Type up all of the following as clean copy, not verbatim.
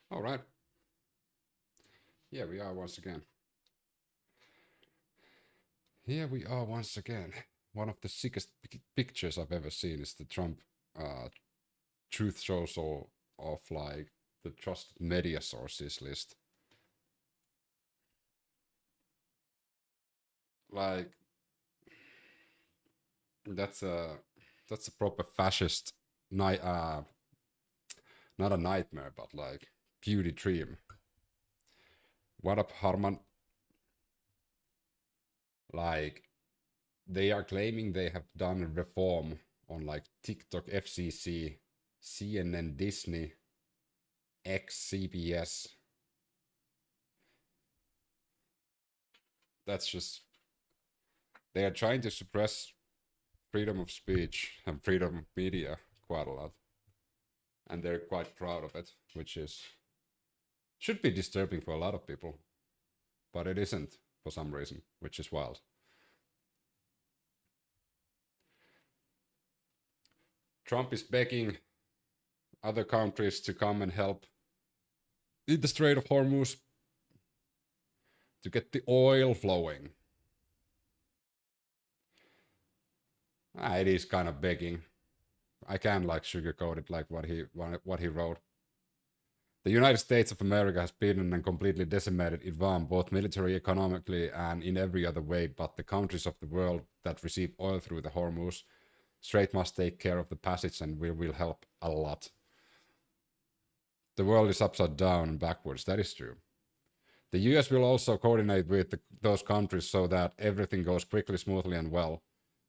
All right. Here we are once again. Here we are once again. One of the sickest pictures I've ever seen is the Trump truth social of like the trusted media sources list. Like that's a proper fascist night. Not a nightmare, but like beauty dream. What up, Harman? Like they are claiming they have done a reform on like TikTok, FCC, CNN, Disney, X, CBS. That's just they are trying to suppress freedom of speech and freedom of media quite a lot, and they're quite proud of it, which is should be disturbing for a lot of people, but it isn't for some reason, which is wild. Trump is begging other countries to come and help in the Strait of Hormuz to get the oil flowing. It is kind of begging. I can't like sugarcoat it like what he wrote. The United States of America has beaten and completely decimated Iran, both military, economically, and in every other way. But the countries of the world that receive oil through the Hormuz Strait must take care of the passage, and we will help a lot. The world is upside down and backwards. That is true. The US will also coordinate with those countries so that everything goes quickly, smoothly, and well.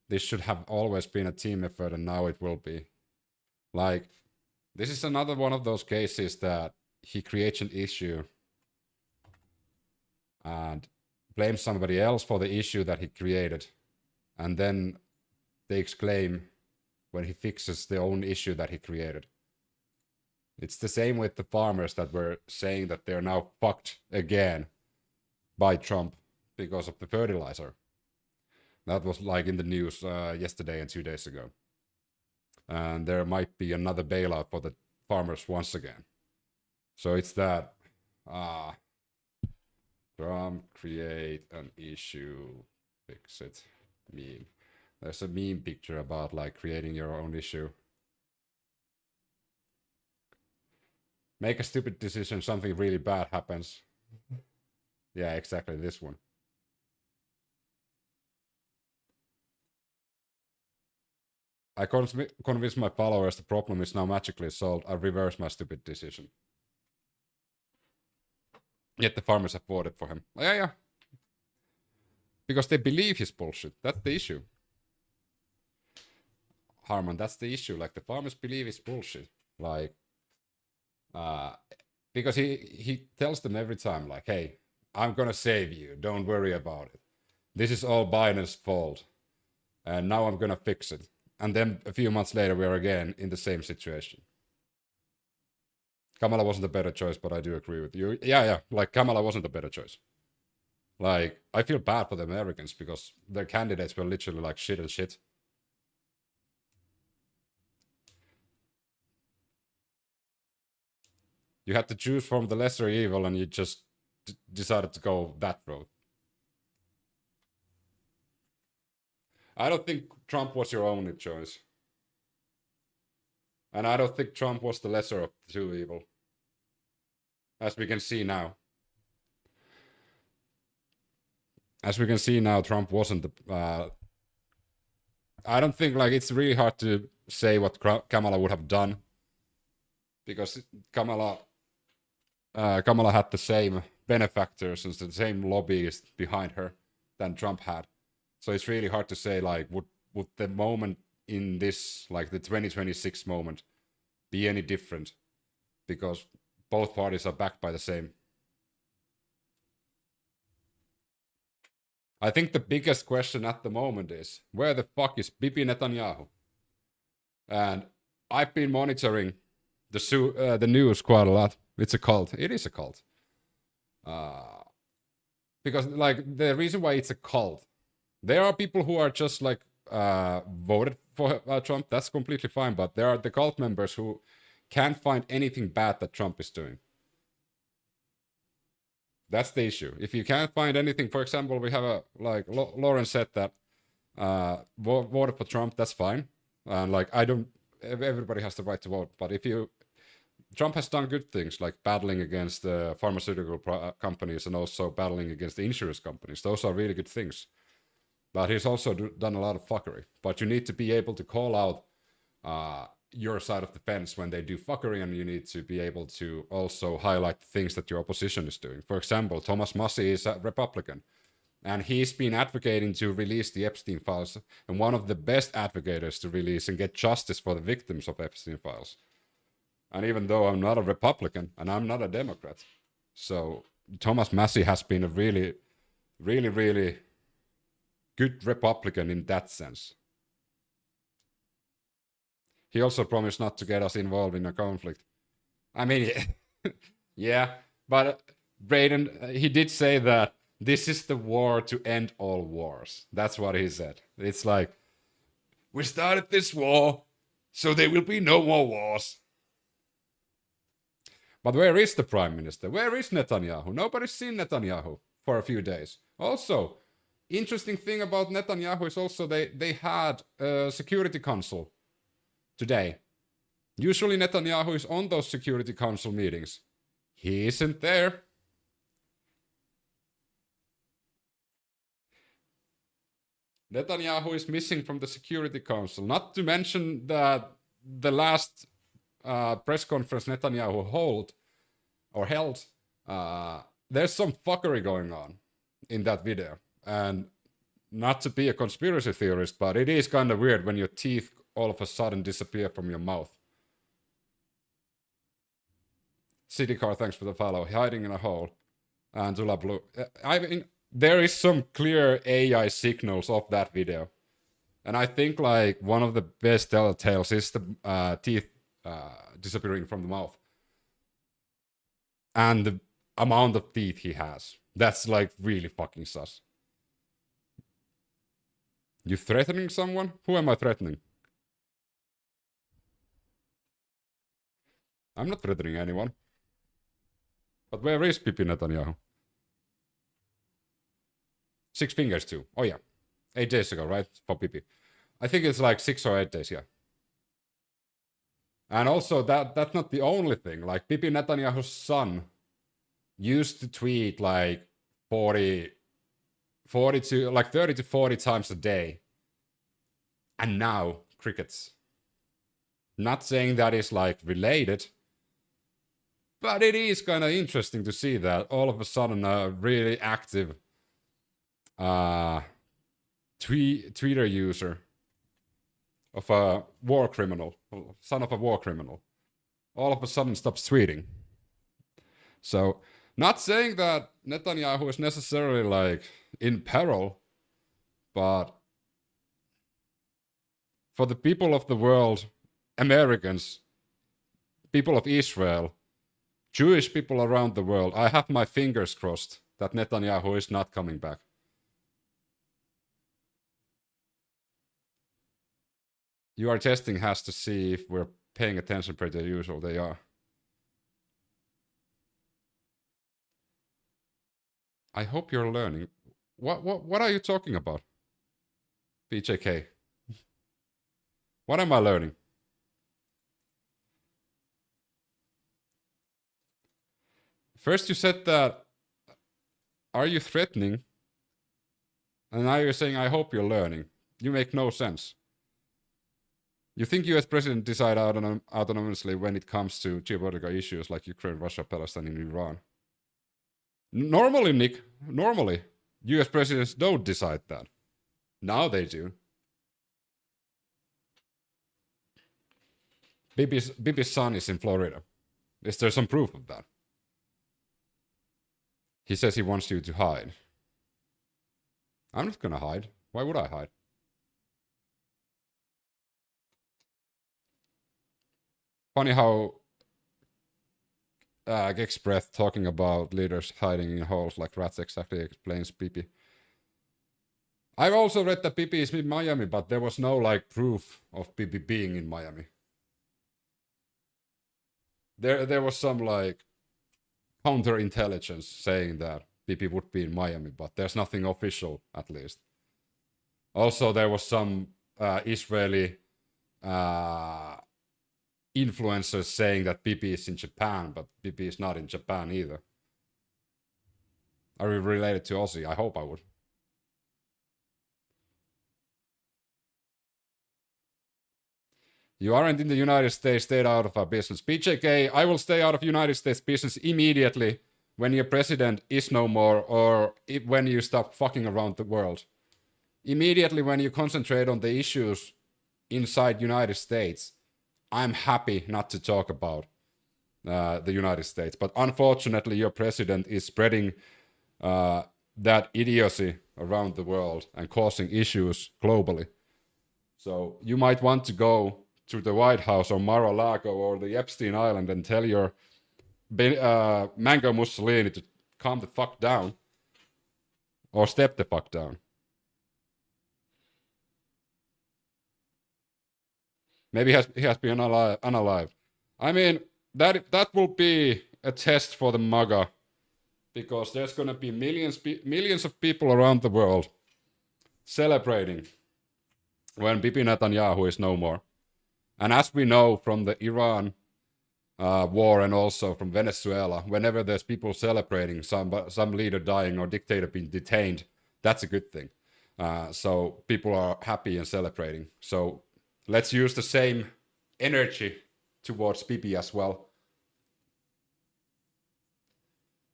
This should have always been a team effort, and now it will be. Like, this is another one of those cases that he creates an issue and blames somebody else for the issue that he created. And then they exclaim when he fixes their own issue that he created. It's the same with the farmers that were saying that they're now fucked again by Trump because of the fertilizer. That was like in the news yesterday and 2 days ago. And there might be another bailout for the farmers once again. So it's that Trump create an issue, fix it meme. There's a meme picture about like creating your own issue. Make a stupid decision, something really bad happens. Yeah, exactly this one. I convinced my followers the problem is now magically solved. I reversed my stupid decision. Yet the farmers have voted for him. Yeah. Because they believe his bullshit. That's the issue. Harman, that's the issue. Like the farmers believe his bullshit. Like, because he tells them every time, like, hey, I'm gonna save you. Don't worry about it. This is all Biden's fault. And now I'm gonna fix it. And then a few months later, we're again in the same situation. Kamala wasn't a better choice, but I do agree with you. Yeah. Like Kamala wasn't a better choice. Like I feel bad for the Americans because their candidates were literally like shit and shit. You had to choose from the lesser evil, and you just decided to go that road. I don't think Trump was your only choice. And I don't think Trump was the lesser of the two evil. As we can see now. As we can see now, Trump wasn't the... I don't think, like, it's really hard to say what Kamala would have done. Because Kamala had the same benefactors and the same lobbyists behind her than Trump had. So it's really hard to say, like, would the moment in this, like the 2026 moment, be any different? Because both parties are backed by the same. I think the biggest question at the moment is, where the fuck is Bibi Netanyahu? And I've been monitoring the news quite a lot. It's a cult. It is a cult. Because, like, the reason why it's a cult, there are people who are just, like, voted for Trump. That's completely fine. But there are the cult members who can't find anything bad that Trump is doing. That's the issue. If you can't find anything, for example, we have a, like Lauren said that vote for Trump, that's fine. And like, everybody has the right to vote. But if Trump has done good things like battling against the pharmaceutical companies and also battling against the insurance companies. Those are really good things. But he's also done a lot of fuckery. But you need to be able to call out your side of the fence when they do fuckery, and you need to be able to also highlight the things that your opposition is doing. For example, Thomas Massie is a Republican, and he's been advocating to release the Epstein files, and one of the best advocates to release and get justice for the victims of Epstein files. And even though I'm not a Republican, and I'm not a Democrat, so Thomas Massie has been a really, really, really good Republican in that sense. He also promised not to get us involved in a conflict. I mean, yeah, but Braden, he did say that this is the war to end all wars. That's what he said. It's like, we started this war, so there will be no more wars. But where is the Prime Minister? Where is Netanyahu? Nobody's seen Netanyahu for a few days. Also, interesting thing about Netanyahu is also they had a Security Council today. Usually Netanyahu is on those Security Council meetings. He isn't there. Netanyahu is missing from the Security Council. Not to mention that the last press conference Netanyahu held, there's some fuckery going on in that video. And not to be a conspiracy theorist, but it is kind of weird when your teeth all of a sudden disappear from your mouth. Citycar, thanks for the follow. Hiding in a hole. And Zula Blue. I mean, there is some clear AI signals of that video. And I think like one of the best telltales is the teeth disappearing from the mouth. And the amount of teeth he has. That's like really fucking sus. You threatening someone? Who am I threatening? I'm not threatening anyone. But where is Bibi Netanyahu? 6 fingers too. Oh yeah. 8 days ago, right? For Bibi. I think it's like 6 or 8 days, yeah. And also that's not the only thing. Like Bibi Netanyahu's son used to tweet like 30 to 40 times a day. And now crickets. Not saying that is like related, but it is kind of interesting to see that all of a sudden a really active Twitter user of a war criminal, son of a war criminal, all of a sudden stops tweeting. So, not saying that Netanyahu is necessarily like in peril, but for the people of the world, Americans, people of Israel, Jewish people around the world, I have my fingers crossed that Netanyahu is not coming back. You are testing has to see if we're paying attention per the usual. They are. I hope you're learning. What are you talking about? BJK. What am I learning? First you said that, are you threatening? And now you're saying, I hope you're learning. You make no sense. You think US president decide autonomously when it comes to geopolitical issues like Ukraine, Russia, Palestine, and Iran? Normally, Nick, US presidents don't decide that. Now they do. Bibi's son is in Florida. Is there some proof of that? He says he wants you to hide. I'm not gonna hide. Why would I hide? Funny how Gex Breath talking about leaders hiding in holes like rats exactly explains Bibi. I've also read that Bibi is in Miami, but there was no like proof of Bibi being in Miami. There was some like counterintelligence saying that Bibi would be in Miami, but there's nothing official, at least. Also, there was some Israeli influencers saying that Bibi is in Japan, but Bibi is not in Japan either. Are we related to Aussie? I hope I would. You aren't in the United States, stay out of our business. BJK, I will stay out of United States business immediately when your president is no more, or when you stop fucking around the world. Immediately when you concentrate on the issues inside United States, I'm happy not to talk about the United States. But unfortunately, your president is spreading that idiocy around the world and causing issues globally. So you might want to go to the White House or Mar-a-Lago or the Epstein Island and tell your Mango Mussolini to calm the fuck down or step the fuck down. Maybe he has been unalive. I mean, that will be a test for the MAGA, because there's going to be millions of people around the world celebrating when Bibi Netanyahu is no more. And as we know from the Iran war and also from Venezuela, whenever there's people celebrating some leader dying or dictator being detained, that's a good thing. So people are happy and celebrating. So let's use the same energy towards Bibi as well.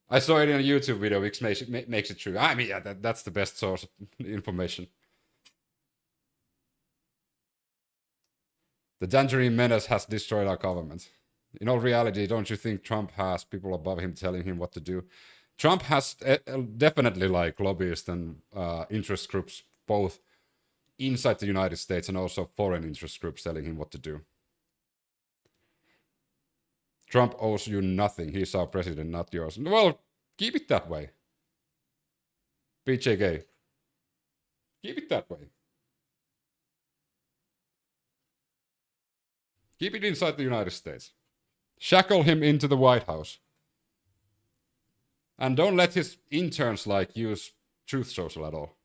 I saw it in a YouTube video, which makes it true. I mean, yeah, that's the best source of information. The Tangerine Menace has destroyed our government. In all reality, don't you think Trump has people above him telling him what to do? Trump has definitely like lobbyists and interest groups, both inside the United States and also foreign interest groups telling him what to do. Trump owes you nothing. He's our president, not yours. Well, keep it that way. BJK. Keep it that way. Keep it inside the United States. Shackle him into the White House. And don't let his interns like use Truth Social at all.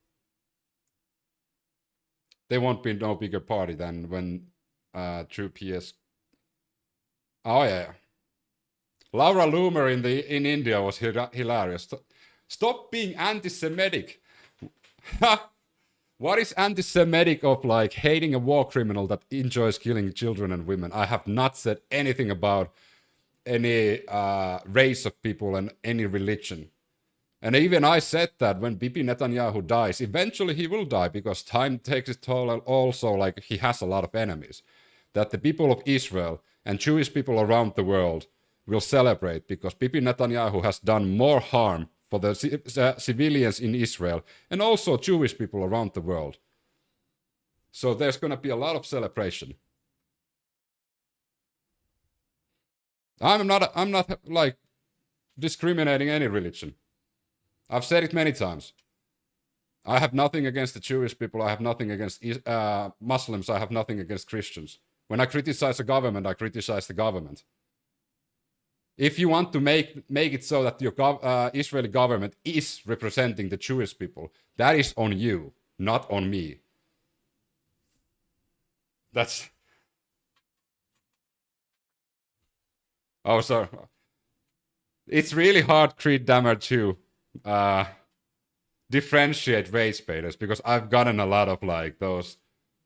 They won't be no bigger party than when True PS. Oh yeah. Laura Loomer in India was hilarious. Stop being anti-Semitic. What is anti-Semitic of like hating a war criminal that enjoys killing children and women? I have not said anything about any race of people and any religion. And even I said that when Bibi Netanyahu dies, eventually he will die because time takes its toll, and also like he has a lot of enemies. That the people of Israel and Jewish people around the world will celebrate because Bibi Netanyahu has done more harm for the civilians in Israel and also Jewish people around the world. So there's going to be a lot of celebration. I'm not like discriminating any religion. I've said it many times. I have nothing against the Jewish people. I have nothing against Muslims. I have nothing against Christians. When I criticize the government, I criticize the government. If you want to make it so that your Israeli government is representing the Jewish people, that is on you, not on me. That's... Oh, sorry. It's really hard, Creed Dammer, to differentiate race baiters, because I've gotten a lot of like those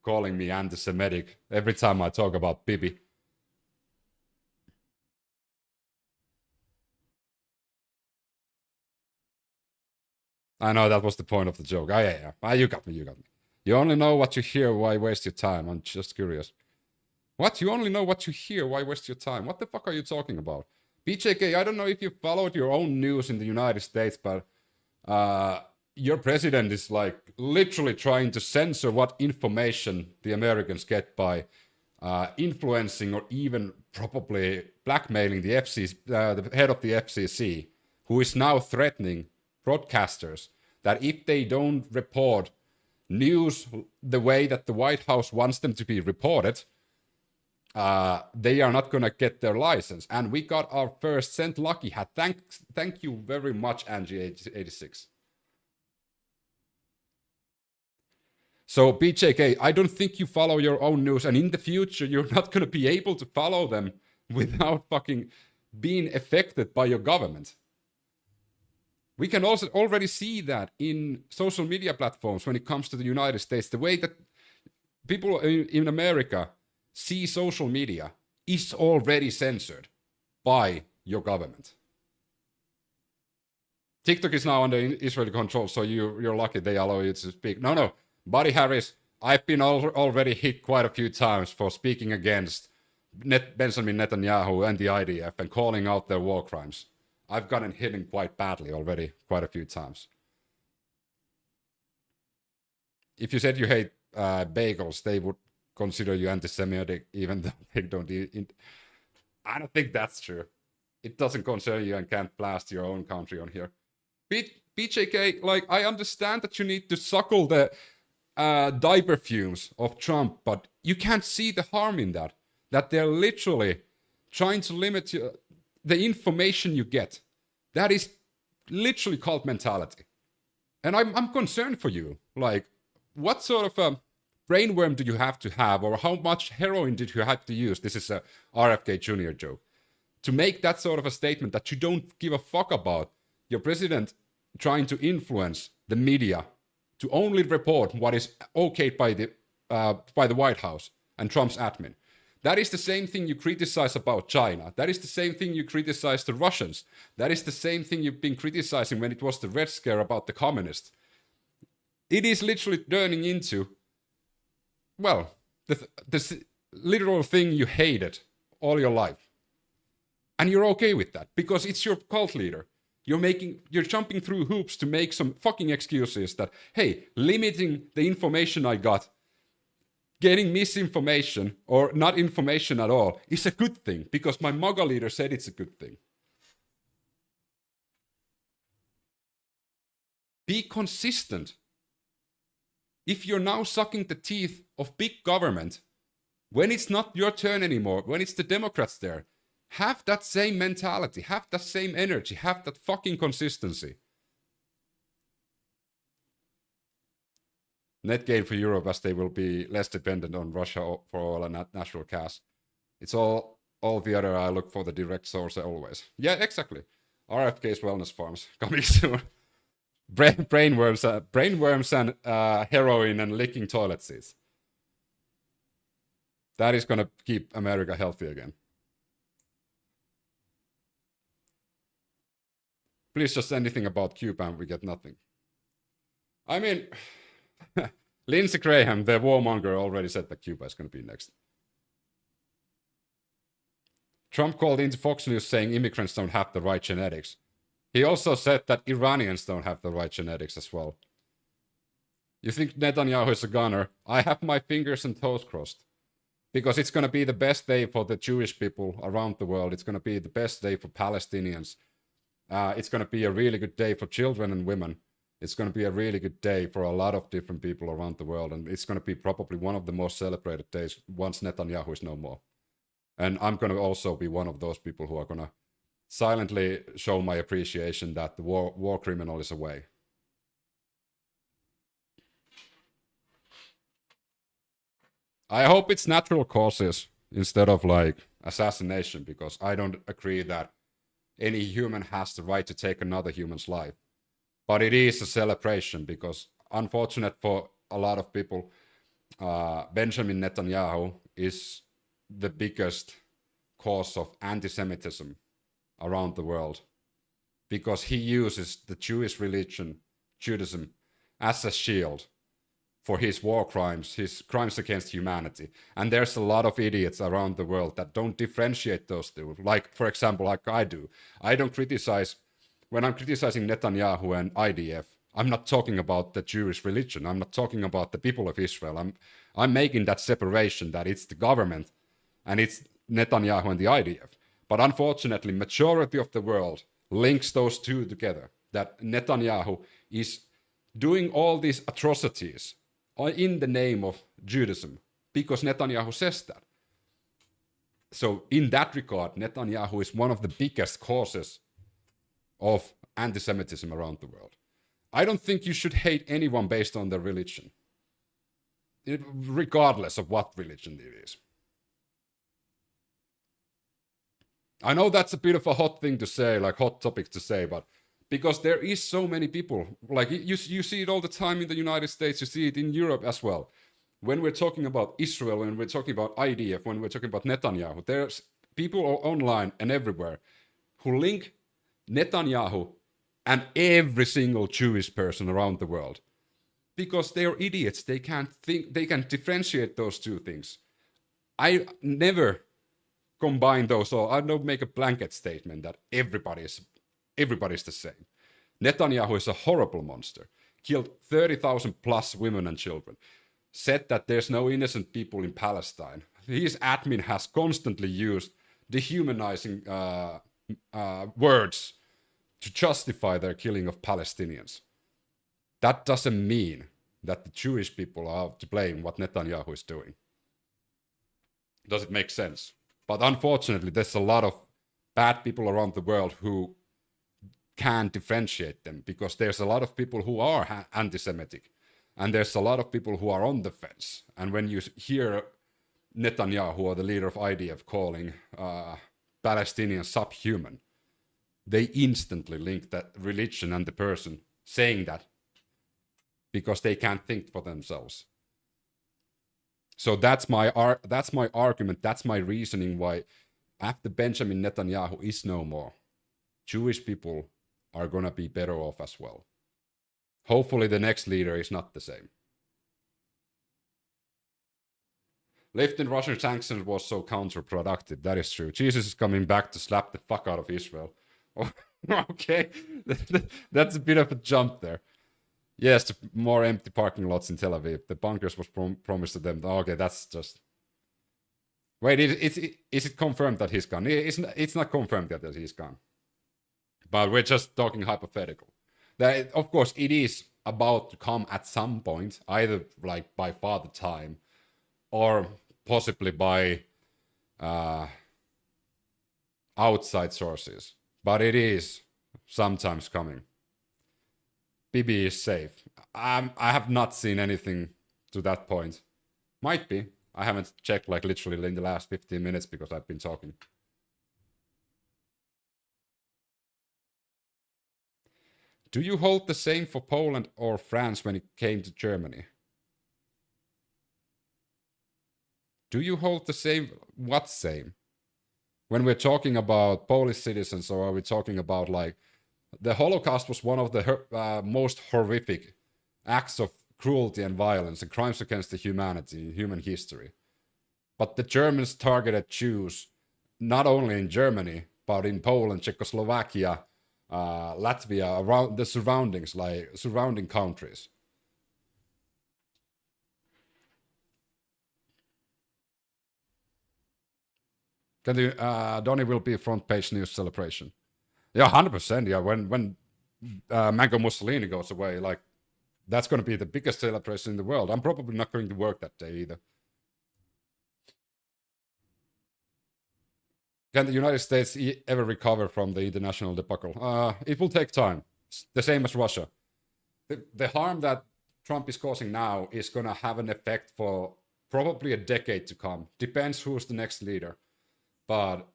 calling me anti-Semitic every time I talk about Bibi. I know that was the point of the joke. Oh, yeah. You got me. You only know what you hear, why waste your time? I'm just curious. What? You only know what you hear, why waste your time? What the fuck are you talking about? BJK, I don't know if you followed your own news in the United States, but your president is like literally trying to censor what information the Americans get by influencing or even probably blackmailing the head of the FCC, who is now threatening broadcasters that if they don't report news the way that the White House wants them to be reported, they are not gonna get their license. And we got our first Sent Lucky hat. Thank you very much, Angie86. So BJK, I don't think you follow your own news, and in the future you're not gonna be able to follow them without fucking being affected by your government. We can also already see that in social media platforms when it comes to the United States. The way that people in America see social media is already censored by your government. TikTok is now under Israeli control, so you're lucky they allow you to speak. No, Buddy Harris, I've been already hit quite a few times for speaking against Benjamin Netanyahu and the IDF and calling out their war crimes. I've gotten hit quite badly already, quite a few times. If you said you hate bagels, they would consider you anti-Semitic, even though they don't eat. I don't think that's true. It doesn't concern you and can't blast your own country on here. BJK, like, I understand that you need to suckle the diaper fumes of Trump, but you can't see the harm in that. That they're literally trying to limit the information you get. That is literally cult mentality. And I'm concerned for you. Like, what sort of a brainworm do you have to have, or how much heroin did you have to use? This is a RFK Jr. joke. To make that sort of a statement that you don't give a fuck about your president trying to influence the media to only report what is okayed by the White House and Trump's admin. That is the same thing you criticize about China. That is the same thing you criticize the Russians. That is the same thing you've been criticizing when it was the Red Scare about the communists. It is literally turning into, well, the literal thing you hated all your life. And you're okay with that because it's your cult leader. You're jumping through hoops to make some fucking excuses that, hey, limiting the information I got, getting misinformation or not information at all is a good thing because my MAGA leader said it's a good thing. Be consistent. If you're now sucking the teeth of big government, when it's not your turn anymore, when it's the Democrats there, have that same mentality, have that same energy, have that fucking consistency. Net gain for Europe as they will be less dependent on Russia for oil and natural gas. It's all the other. I look for the direct source always. Yeah, exactly. RFK's wellness farms coming soon. brainworms and heroin and licking toilet seats. That is gonna keep America healthy again. Please just anything about Cuba and we get nothing. I mean, Lindsey Graham, the warmonger, already said that Cuba is going to be next. Trump called into Fox News saying immigrants don't have the right genetics. He also said that Iranians don't have the right genetics as well. You think Netanyahu is a gunner? I have my fingers and toes crossed. Because it's going to be the best day for the Jewish people around the world. It's going to be the best day for Palestinians. It's going to be a really good day for children and women. It's going to be a really good day for a lot of different people around the world. And it's going to be probably one of the most celebrated days once Netanyahu is no more. And I'm going to also be one of those people who are going to silently show my appreciation that the war criminal is away. I hope it's natural causes instead of like assassination, because I don't agree that any human has the right to take another human's life. But it is a celebration because, unfortunate for a lot of people, Benjamin Netanyahu is the biggest cause of anti-Semitism around the world because he uses the Jewish religion, Judaism, as a shield for his war crimes, his crimes against humanity. And there's a lot of idiots around the world that don't differentiate those two. Like, for example, like I do. I don't criticize, when I'm criticizing Netanyahu and IDF, I'm not talking about the Jewish religion. I'm not talking about the people of Israel. I'm making that separation that it's the government and it's Netanyahu and the IDF. But unfortunately, majority of the world links those two together. That Netanyahu is doing all these atrocities in the name of Judaism because Netanyahu says that. So in that regard, Netanyahu is one of the biggest causes of anti-Semitism around the world. I don't think you should hate anyone based on their religion, regardless of what religion it is. I know that's a bit of a hot thing to say, like hot topic to say, but because there is so many people, like you see it all the time in the United States, you see it in Europe as well. When we're talking about Israel, when we're talking about IDF, when we're talking about Netanyahu, there's people online and everywhere who link Netanyahu and every single Jewish person around the world. Because they're idiots. They can't think, they can differentiate those two things. I never combine those, or I don't make a blanket statement that everybody's the same. Netanyahu is a horrible monster. Killed 30,000 plus women and children. Said that there's no innocent people in Palestine. His admin has constantly used dehumanizing words to justify their killing of Palestinians. That doesn't mean that the Jewish people are to blame what Netanyahu is doing. Does it make sense? But unfortunately, there's a lot of bad people around the world who can't differentiate them, because there's a lot of people who are anti-Semitic, and there's a lot of people who are on the fence. And when you hear Netanyahu, or the leader of IDF, calling Palestinians subhuman, they instantly link that religion and the person saying that, because they can't think for themselves. So that's my argument, that's my reasoning why after Benjamin Netanyahu is no more, Jewish people are gonna be better off as well. Hopefully the next leader is not the same. Lifting Russian sanctions was so counterproductive. That is true. Jesus is coming back to slap the fuck out of Israel. Okay, that's a bit of a jump there. Yes, more empty parking lots in Tel Aviv. The bunkers was promised to them. Okay, that's just... Wait, is it confirmed that he's gone? It's not confirmed yet that he's gone. But we're just talking hypothetical. Of course, it is about to come at some point, either like by Father Time, or possibly by outside sources. But it is sometimes coming. Bibi is safe. I have not seen anything to that point. Might be. I haven't checked like literally in the last 15 minutes because I've been talking. Do you hold the same for Poland or France when it came to Germany? Do you hold the same? What same? When we're talking about Polish citizens, or are we talking about like the Holocaust was one of the most horrific acts of cruelty and violence and crimes against the humanity in human history. But the Germans targeted Jews not only in Germany, but in Poland, Czechoslovakia, Latvia, around the surroundings, like surrounding countries. Donny will be front page news celebration. Yeah, 100%. Yeah, when Mango Mussolini goes away, like that's going to be the biggest celebration in the world. I'm probably not going to work that day either. Can the United States ever recover from the international debacle? It will take time. It's the same as Russia. The harm that Trump is causing now is going to have an effect for probably a decade to come. Depends who's the next leader. But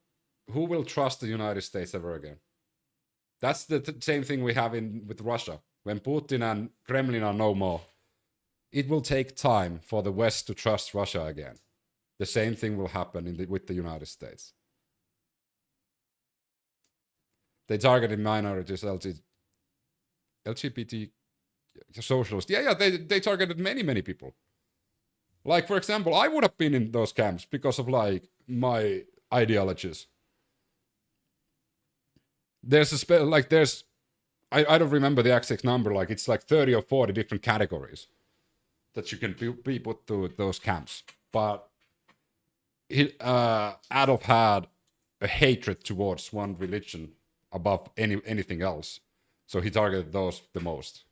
who will trust the United States ever again? That's the same thing we have with Russia. When Putin and Kremlin are no more, it will take time for the West to trust Russia again. The same thing will happen with the United States. They targeted minorities, LGBT socialists. Yeah, they targeted many people. Like, for example, I would have been in those camps because of like my ideologies. I don't remember the exact number, like it's like 30 or 40 different categories that you can be put to those camps. But Adolf had a hatred towards one religion above anything else. So he targeted those the most.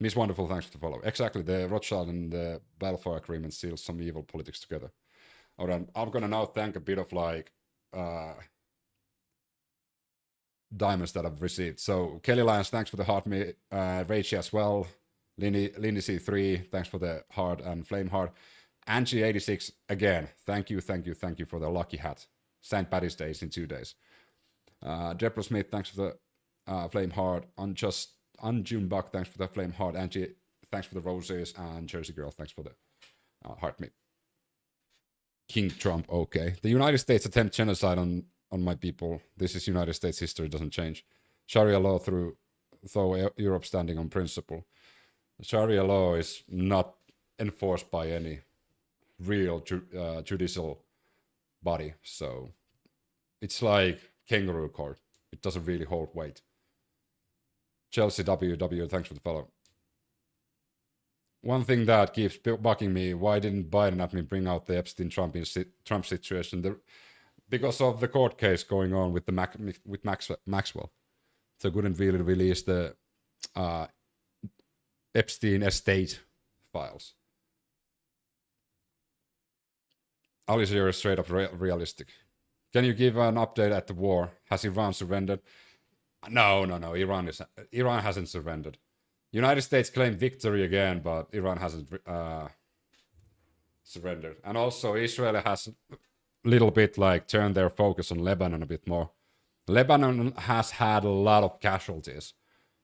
Miss Wonderful, thanks for the follow. Exactly, the Rothschild and the Balfour Agreement seals some evil politics together. Alright, I'm gonna now thank a bit of like diamonds that I've received. So Kelly Lyons, thanks for the heart, me, Rachie as well. Lindy C3, thanks for the heart and flame heart. Angie86, again, thank you for the lucky hat. St. Paddy's Day is in 2 days. Deborah Smith, thanks for the flame heart. Unjune Buck, thanks for the flame heart. Angie, thanks for the roses. And Jersey Girl, thanks for the heart me. King Trump, okay. The United States attempt genocide on my people. This is United States history, doesn't change. Sharia law though Europe standing on principle. Sharia law is not enforced by any real judicial body, so it's like kangaroo court. It doesn't really hold weight. Chelsea WW, thanks for the follow. One thing that keeps bugging me, why didn't Biden admin bring out the Epstein-Trump situation? Because of the court case going on with Maxwell. So couldn't really release the Epstein estate files. Alice, you're straight up realistic. Can you give an update at the war? Has Iran surrendered? No. Iran hasn't surrendered. United States claimed victory again, but Iran hasn't surrendered. And also Israel has a little bit like turned their focus on Lebanon a bit more. Lebanon has had a lot of casualties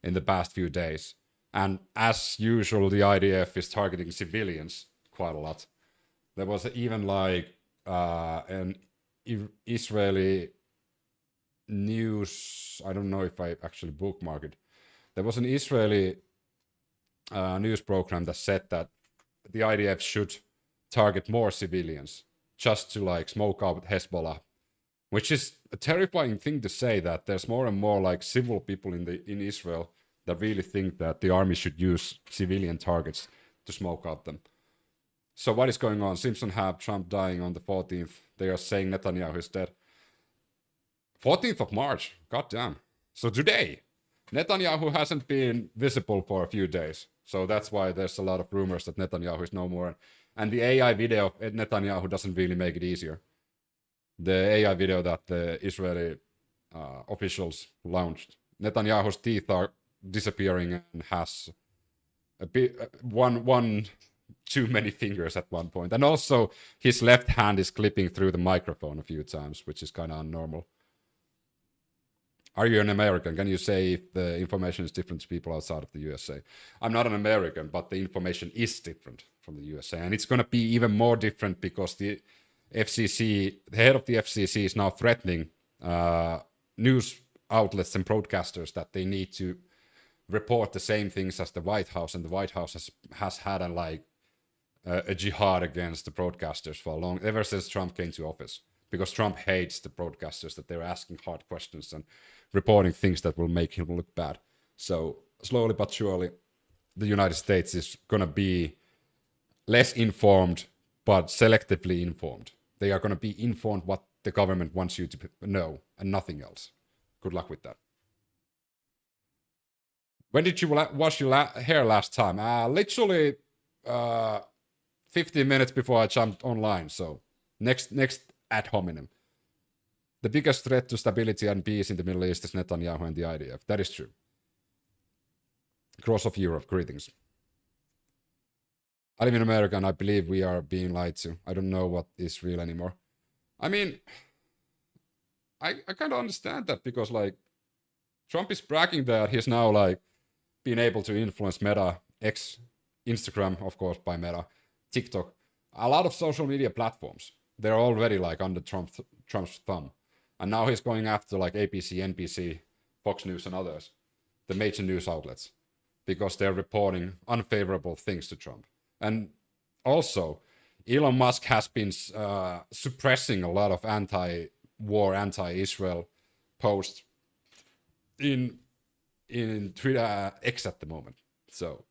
in the past few days. And as usual, the IDF is targeting civilians quite a lot. There was even like an Israeli news, I don't know if I actually bookmarked it. There was an Israeli news program that said that the IDF should target more civilians just to like smoke out Hezbollah, which is a terrifying thing to say, that there's more and more like civil people in Israel that really think that the army should use civilian targets to smoke out them. So what is going on? Simpson have Trump dying on the 14th. They are saying Netanyahu is dead. 14th of March, goddamn. So today, Netanyahu hasn't been visible for a few days. So that's why there's a lot of rumors that Netanyahu is no more. And the AI video of Netanyahu doesn't really make it easier. The AI video that the Israeli officials launched. Netanyahu's teeth are disappearing and has a bit, one too many fingers at one point. And also his left hand is clipping through the microphone a few times, which is kind of abnormal. Are you an American? Can you say if the information is different to people outside of the USA? I'm not an American, but the information is different from the USA. And it's going to be even more different because the FCC, the head of the FCC is now threatening news outlets and broadcasters that they need to report the same things as the White House. And the White House has had a jihad against the broadcasters for long, ever since Trump came to office. Because Trump hates the broadcasters, that they're asking hard questions and reporting things that will make him look bad. So slowly but surely, the United States is going to be less informed, but selectively informed. They are going to be informed what the government wants you to know and nothing else. Good luck with that. When did you wash your hair last time? Literally 15 minutes before I jumped online. So next ad hominem. The biggest threat to stability and peace in the Middle East is Netanyahu and the IDF. That is true. Cross of Europe, greetings. I live in America and I believe we are being lied to. I don't know what is real anymore. I mean, I kind of understand that because like Trump is bragging that he's now like being able to influence Meta, X, Instagram, of course, by Meta, TikTok, a lot of social media platforms. They're already like under Trump's thumb. And now he's going after like ABC, NBC, Fox News and others, the major news outlets, because they're reporting unfavorable things to Trump. And also, Elon Musk has been suppressing a lot of anti-war, anti-Israel posts in Twitter X at the moment. So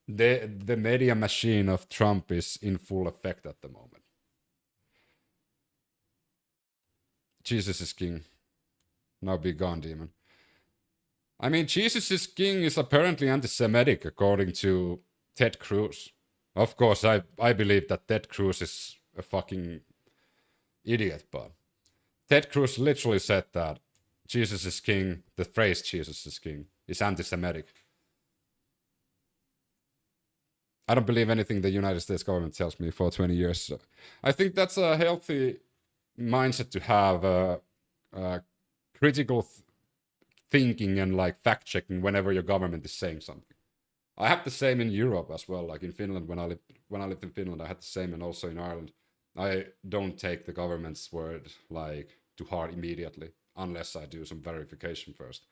the media machine of Trump is in full effect at the moment. Jesus is king. Now be gone, demon. I mean, Jesus is King is apparently anti-Semitic, according to Ted Cruz. Of course, I believe that Ted Cruz is a fucking idiot, but Ted Cruz literally said that Jesus is King, the phrase Jesus is King, is anti-Semitic. I don't believe anything the United States government tells me for 20 years. So I think that's a healthy mindset to have, critical thinking and like fact-checking whenever your government is saying something. I have the same in Europe as well. Like in Finland, when I lived in Finland, I had the same, and also in Ireland. I don't take the government's word like to heart immediately unless I do some verification first.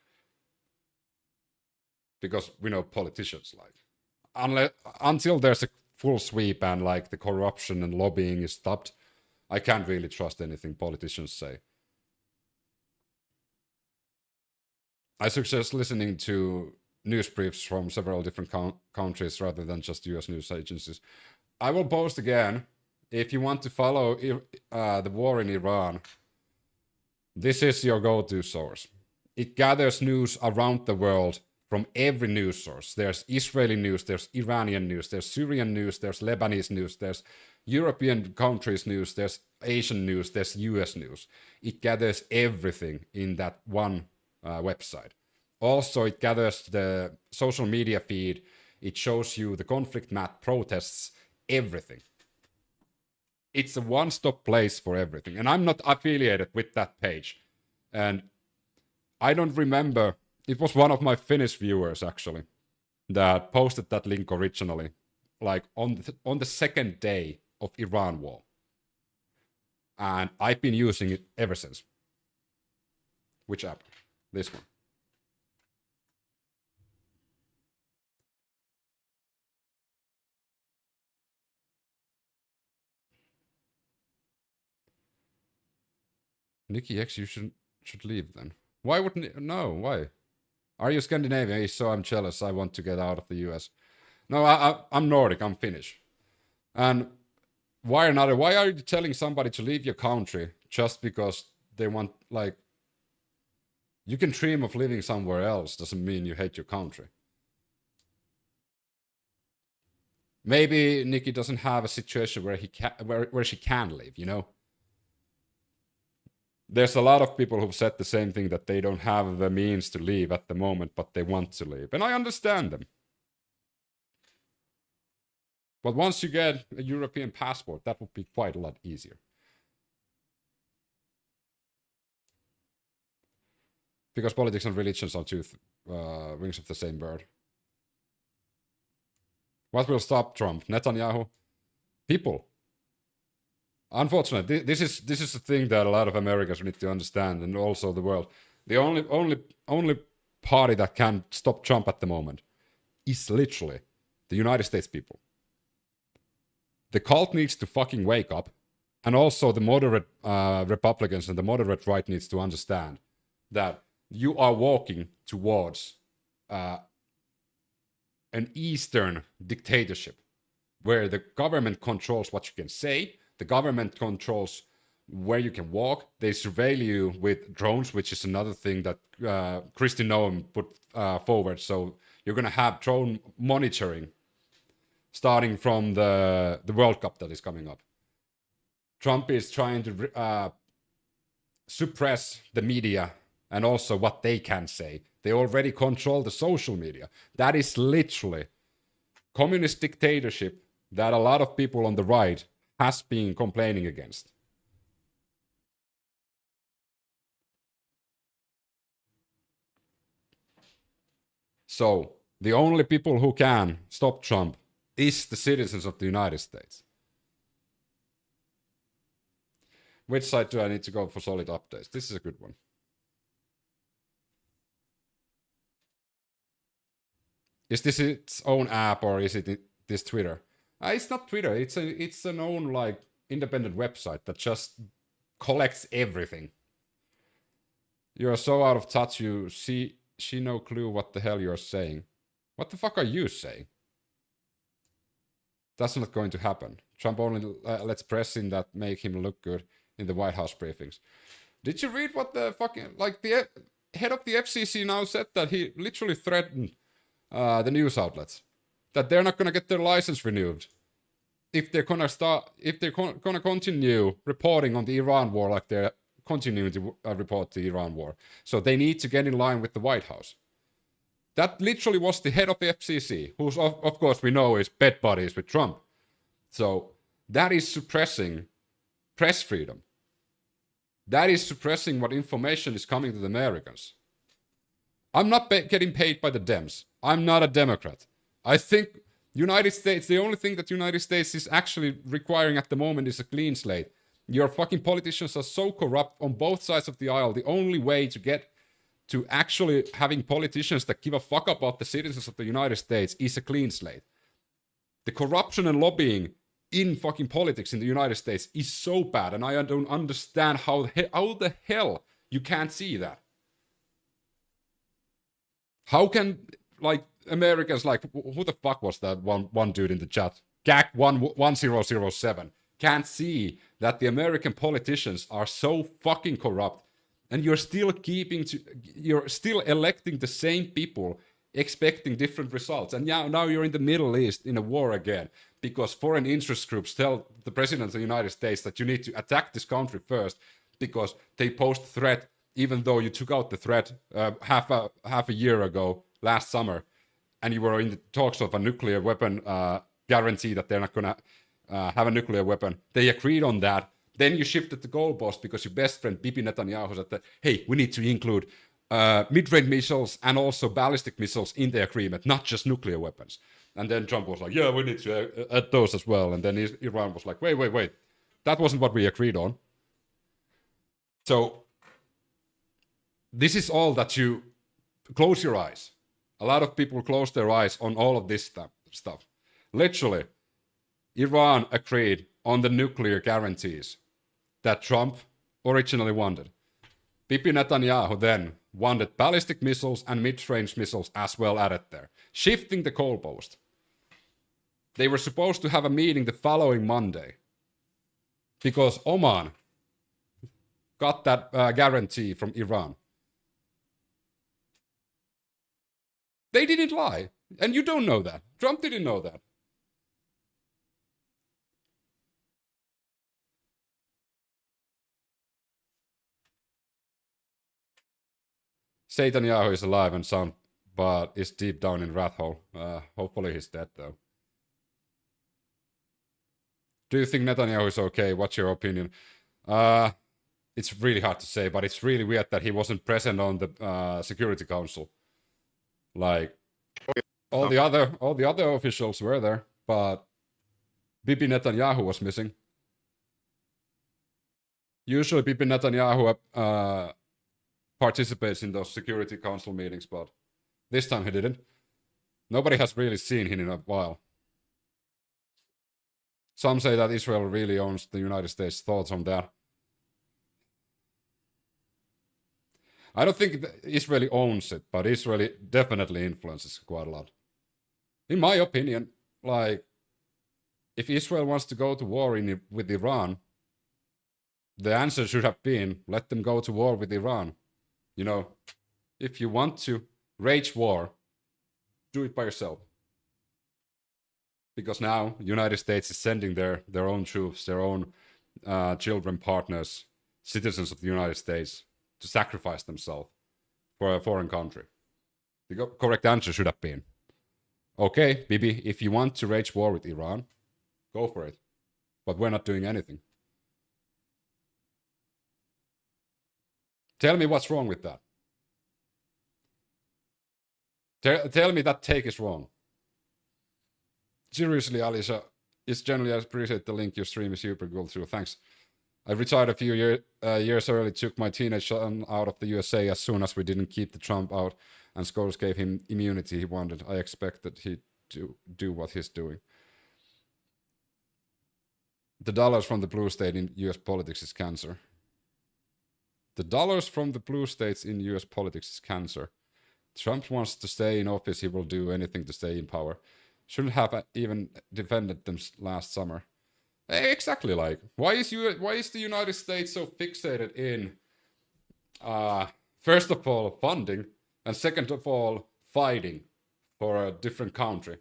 Because we know politicians, like until there's a full sweep and like the corruption and lobbying is stopped, I can't really trust anything politicians say. I suggest listening to news briefs from several different countries rather than just US news agencies. I will post again. If you want to follow the war in Iran, this is your go-to source. It gathers news around the world from every news source. There's Israeli news, there's Iranian news, there's Syrian news, there's Lebanese news, there's European countries news, there's Asian news, there's US news. It gathers everything in that one website. Also, it gathers the social media feed. It shows you the conflict map, protests, everything. It's a one-stop place for everything. And I'm not affiliated with that page. And I don't remember, it was one of my Finnish viewers actually that posted that link originally, like on the second day of Iran war. And I've been using it ever since. Which app? This one. Nikki X, you should leave then. Why wouldn't... No, why? Are you Scandinavian? So I'm jealous. I want to get out of the US. No, I'm Nordic. I'm Finnish. And why are you telling somebody to leave your country just because they want, like... You can dream of living somewhere else. Doesn't mean you hate your country. Maybe Nikki doesn't have a situation where where she can live, you know? There's a lot of people who've said the same thing, that they don't have the means to leave at the moment, but they want to leave. And I understand them. But once you get a European passport, that would be quite a lot easier. Because politics and religions are two wings of the same bird. What will stop Trump? Netanyahu? People. Unfortunately, this is the thing that a lot of Americans need to understand, and also the world. The only party that can stop Trump at the moment is literally the United States people. The cult needs to fucking wake up, and also the moderate Republicans and the moderate right needs to understand that you are walking towards an Eastern dictatorship where the government controls what you can say. The government controls where you can walk. They surveil you with drones, which is another thing that Kristi Noem put forward. So you're going to have drone monitoring starting from the World Cup that is coming up. Trump is trying to suppress the media and also what they can say. They already control the social media. That is literally communist dictatorship that a lot of people on the right has been complaining against. So the only people who can stop Trump is the citizens of the United States. Which side do I need to go for solid updates? This is a good one. Is this its own app or is it this Twitter? It's not Twitter. It's an own like independent website that just collects everything. You're so out of touch. She no clue what the hell you're saying. What the fuck are you saying? That's not going to happen. Trump only lets press in that make him look good in the White House briefings. Did you read what the fucking like the head of the FCC now said that he literally threatened the news outlets that they're not going to get their license renewed if they're going to continue reporting on the Iran war like they're continuing to report the Iran war. So they need to get in line with the White House. That literally was the head of the FCC, who's, of course, we know is bed buddies with Trump. So that is suppressing press freedom. That is suppressing what information is coming to the Americans. I'm not getting paid by the Dems. I'm not a Democrat. I think United States, the only thing that United States is actually requiring at the moment is a clean slate. Your fucking politicians are so corrupt on both sides of the aisle. The only way to get to actually having politicians that give a fuck about the citizens of the United States is a clean slate. The corruption and lobbying in fucking politics in the United States is so bad, and I don't understand how the hell you can't see that. How can, like, Americans, like, who the fuck was that one dude in the chat? GAC1007 can't see that the American politicians are so fucking corrupt, and you're still electing the same people expecting different results. And now you're in the Middle East in a war again because foreign interest groups tell the president of the United States that you need to attack this country first because they pose threat, even though you took out the threat half a year ago, last summer, and you were in the talks of a nuclear weapon guarantee that they're not going to have a nuclear weapon. They agreed on that. Then you shifted the goalpost because your best friend Bibi Netanyahu said that, hey, we need to include mid-range missiles and also ballistic missiles in the agreement, not just nuclear weapons. And then Trump was like, yeah, we need to add those as well. And then Iran was like, wait. That wasn't what we agreed on. So this is all that you close your eyes. A lot of people close their eyes on all of this stuff. Literally, Iran agreed on the nuclear guarantees that Trump originally wanted. Bibi Netanyahu then wanted ballistic missiles and mid-range missiles as well added there, shifting the goalpost. They were supposed to have a meeting the following Monday because Oman got that guarantee from Iran. They didn't lie, and you don't know that. Trump didn't know that. Netanyahu is alive and sound, but is deep down in rat hole. Hopefully he's dead, though. Do you think Netanyahu is okay? What's your opinion? It's really hard to say, but it's really weird that he wasn't present on the Security Council. Like, all the other officials were there, but Bibi Netanyahu was missing. Usually Bibi Netanyahu participates in those Security Council meetings, but this time he didn't. Nobody has really seen him in a while. Some say that Israel really owns the United States. Thoughts on that? I don't think Israel owns it, but Israel definitely influences quite a lot. In my opinion, like, if Israel wants to go to war with Iran, the answer should have been, let them go to war with Iran. You know, if you want to wage war, do it by yourself. Because now United States is sending their own troops, their own children, partners, citizens of the United States to sacrifice themselves for a foreign country. The correct answer should have been, okay, Bibi, if you want to wage war with Iran, go for it. But we're not doing anything. Tell me what's wrong with that. Tell me that take is wrong. Seriously, Alicia, it's generally I appreciate the link. Your stream is super cool too. Thanks. I retired a few years early, took my teenage son out of the USA as soon as we didn't keep the Trump out, and scholars gave him immunity he wanted. I expected he'd do what he's doing. The dollars from the blue state in US politics is cancer. The dollars from the blue states in US politics is cancer. Trump wants to stay in office. He will do anything to stay in power. Shouldn't have even defended them last summer. Exactly, like, why is the United States so fixated in First of all, funding, and second of all, fighting for a different country,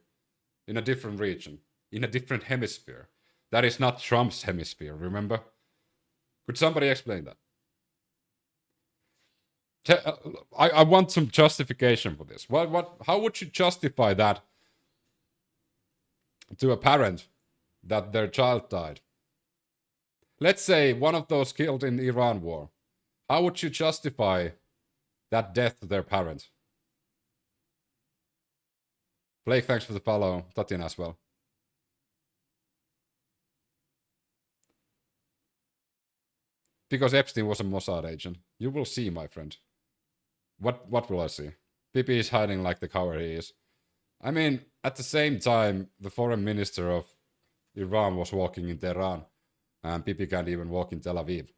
in a different region, in a different hemisphere. That is not Trump's hemisphere, remember? Could somebody explain that? I want some justification for this. How would you justify that to a parent that their child died? Let's say one of those killed in the Iran war. How would you justify that death to their parent? Blake, thanks for the follow. Tatiana as well. Because Epstein was a Mossad agent. You will see, my friend. What will I see? Bibi is hiding like the coward he is. I mean, at the same time, the foreign minister of Iran was walking in Tehran, and Bibi can't even walk in Tel Aviv.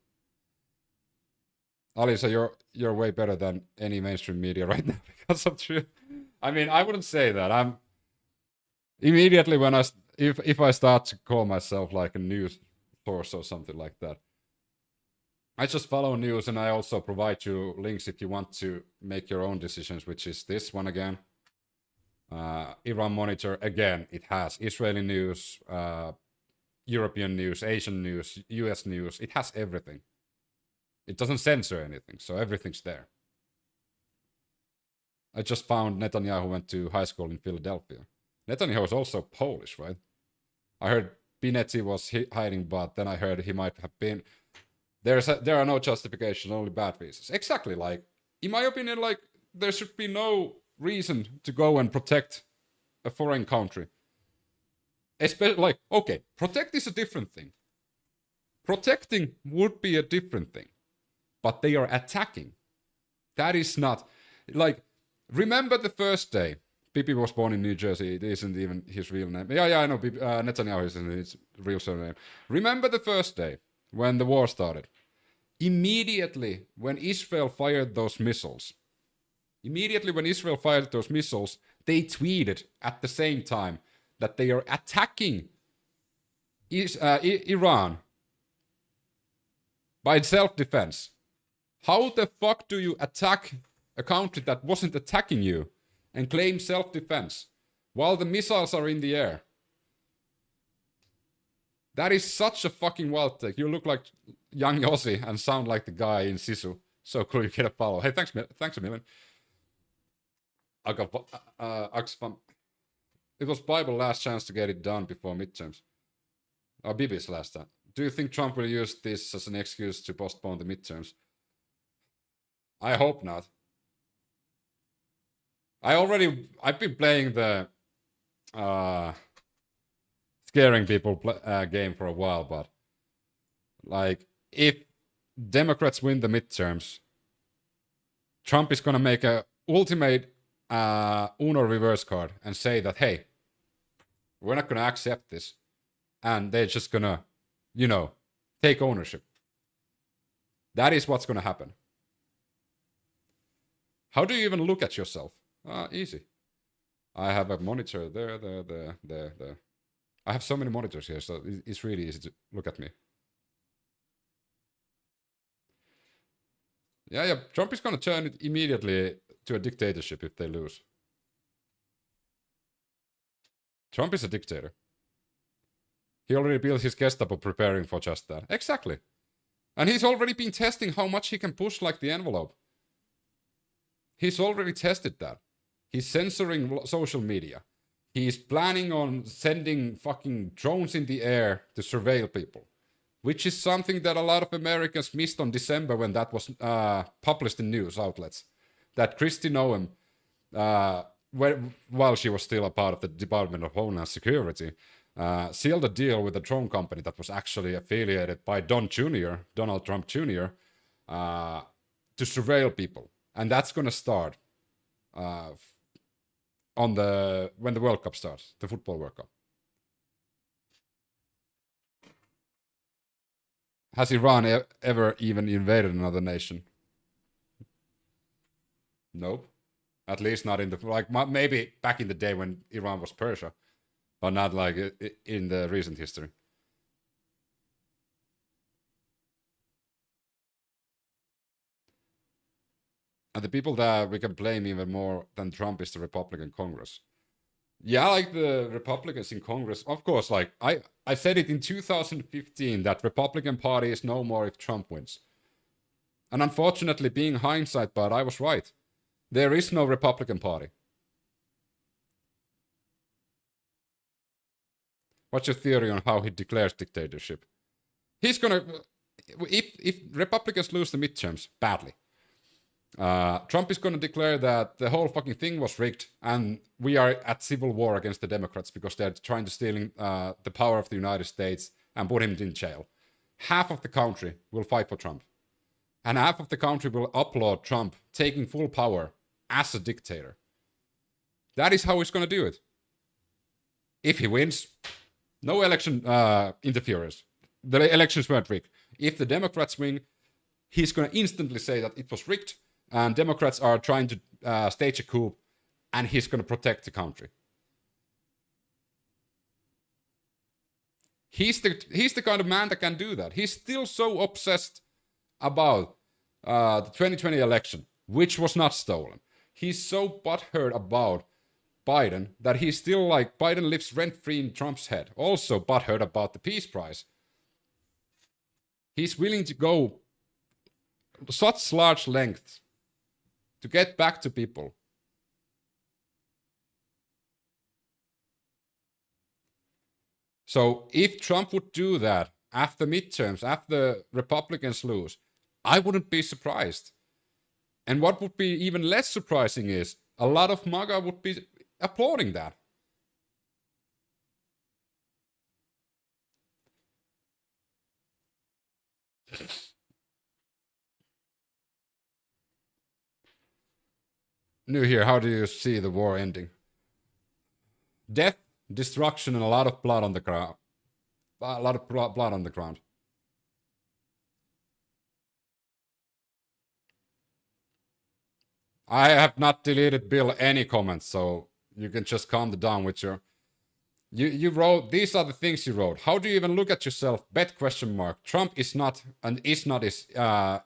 Alisa, you're way better than any mainstream media right now because of truth. I mean, I wouldn't say that. I'm immediately when if I start to call myself like a news source or something like that, I just follow news, and I also provide you links if you want to make your own decisions, which is this one again. Iran Monitor, again, it has Israeli news, European news, Asian news, US news. It has everything. It doesn't censor anything, so everything's there. I just found Netanyahu went to high school in Philadelphia. Netanyahu is also Polish, right? I heard Pinetti was hiding, but then I heard he might have been... There are no justifications, only bad reasons. Exactly, like, in my opinion, like, there should be no reason to go and protect a foreign country. Especially, like, okay, protect is a different thing. Protecting would be a different thing. But they are attacking. That is not... Like, remember the first day Bibi was born in New Jersey. It isn't even his real name. Yeah, I know. Netanyahu isn't his real surname. Remember the first day when the war started. Immediately when Israel fired those missiles, they tweeted at the same time that they are attacking Iran by self-defense. How the fuck do you attack a country that wasn't attacking you and claim self-defense while the missiles are in the air? That is such a fucking wild take. You look like young Ozzy and sound like the guy in Sisu. So cool, you get a follow. Hey, thanks a million. It was Bible last chance to get it done before midterms. Or Bibi's last time. Do you think Trump will use this as an excuse to postpone the midterms? I hope not. I've been playing the scaring people game for a while, but like, if Democrats win the midterms, Trump is gonna make a ultimate Uno reverse card and say that, hey, we're not gonna accept this, and they're just gonna, you know, take ownership. That is what's gonna happen. How do you even look at yourself? Easy. I have a monitor there. I have so many monitors here, so it's really easy to look at me. Yeah, Trump is gonna turn it immediately to a dictatorship if they lose. Trump is a dictator. He already built his Gestapo preparing for just that. Exactly. And he's already been testing how much he can push like the envelope. He's already tested that. He's censoring social media. He's planning on sending fucking drones in the air to surveil people, which is something that a lot of Americans missed on December when that was published in news outlets. That Kristi Noem, while she was still a part of the Department of Homeland Security, sealed a deal with a drone company that was actually affiliated by Donald Trump Jr., to surveil people. And that's going to start when the World Cup starts, the football World Cup. Has Iran ever even invaded another nation? Nope. At least not in the, like, maybe back in the day when Iran was Persia, but not like in the recent history. And the people that we can blame even more than Trump is the Republican Congress. Yeah, like the Republicans in Congress, of course, like I said it in 2015 that Republican Party is no more if Trump wins. And unfortunately, being hindsight, but I was right. There is no Republican Party. What's your theory on how he declares dictatorship? He's gonna, if Republicans lose the midterms badly, Trump is gonna declare that the whole fucking thing was rigged and we are at civil war against the Democrats because they're trying to steal the power of the United States and put him in jail. Half of the country will fight for Trump. And half of the country will applaud Trump taking full power as a dictator. That is how he's gonna do it. If he wins, no election interference. The elections weren't rigged. If the Democrats win, he's going to instantly say that it was rigged and Democrats are trying to stage a coup and he's going to protect the country. He's the kind of man that can do that. He's still so obsessed about the 2020 election, which was not stolen. He's so butthurt about Biden that he's still like, Biden lives rent-free in Trump's head. Also butthurt about the peace prize. He's willing to go such large lengths to get back to people. So if Trump would do that after midterms, after Republicans lose, I wouldn't be surprised. And what would be even less surprising is a lot of MAGA would be applauding that. New here, how do you see the war ending? Death, destruction, and a lot of blood on the ground. A lot of blood on the ground. I have not deleted Bill any comments, so you can just calm down with your... You wrote, these are the things you wrote. How do you even look at yourself? Bet question mark. Trump is not, and is not is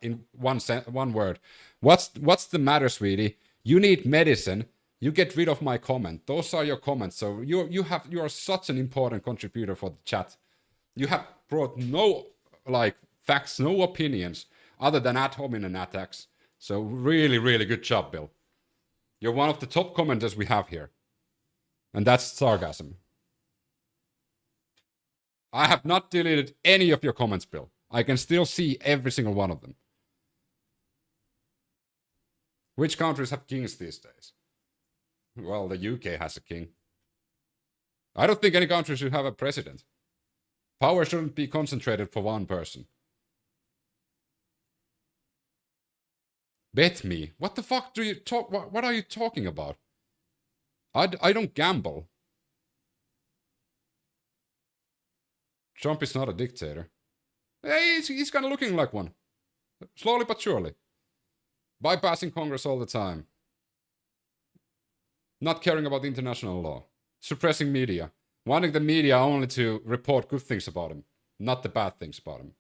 in one word. What's the matter, sweetie? You need medicine. You get rid of my comment. Those are your comments. So you are such an important contributor for the chat. You have brought no like facts, no opinions other than ad hominem attacks. So really, really good job, Bill. You're one of the top commenters we have here. And that's sarcasm. I have not deleted any of your comments, Bill. I can still see every single one of them. Which countries have kings these days? Well, the UK has a king. I don't think any country should have a president. Power shouldn't be concentrated for one person. Bet me. What the fuck do you talk? What are you talking about? I don't gamble. Trump is not a dictator. Hey, he's kind of looking like one. Slowly but surely. Bypassing Congress all the time. Not caring about international law. Suppressing media. Wanting the media only to report good things about him. Not the bad things about him.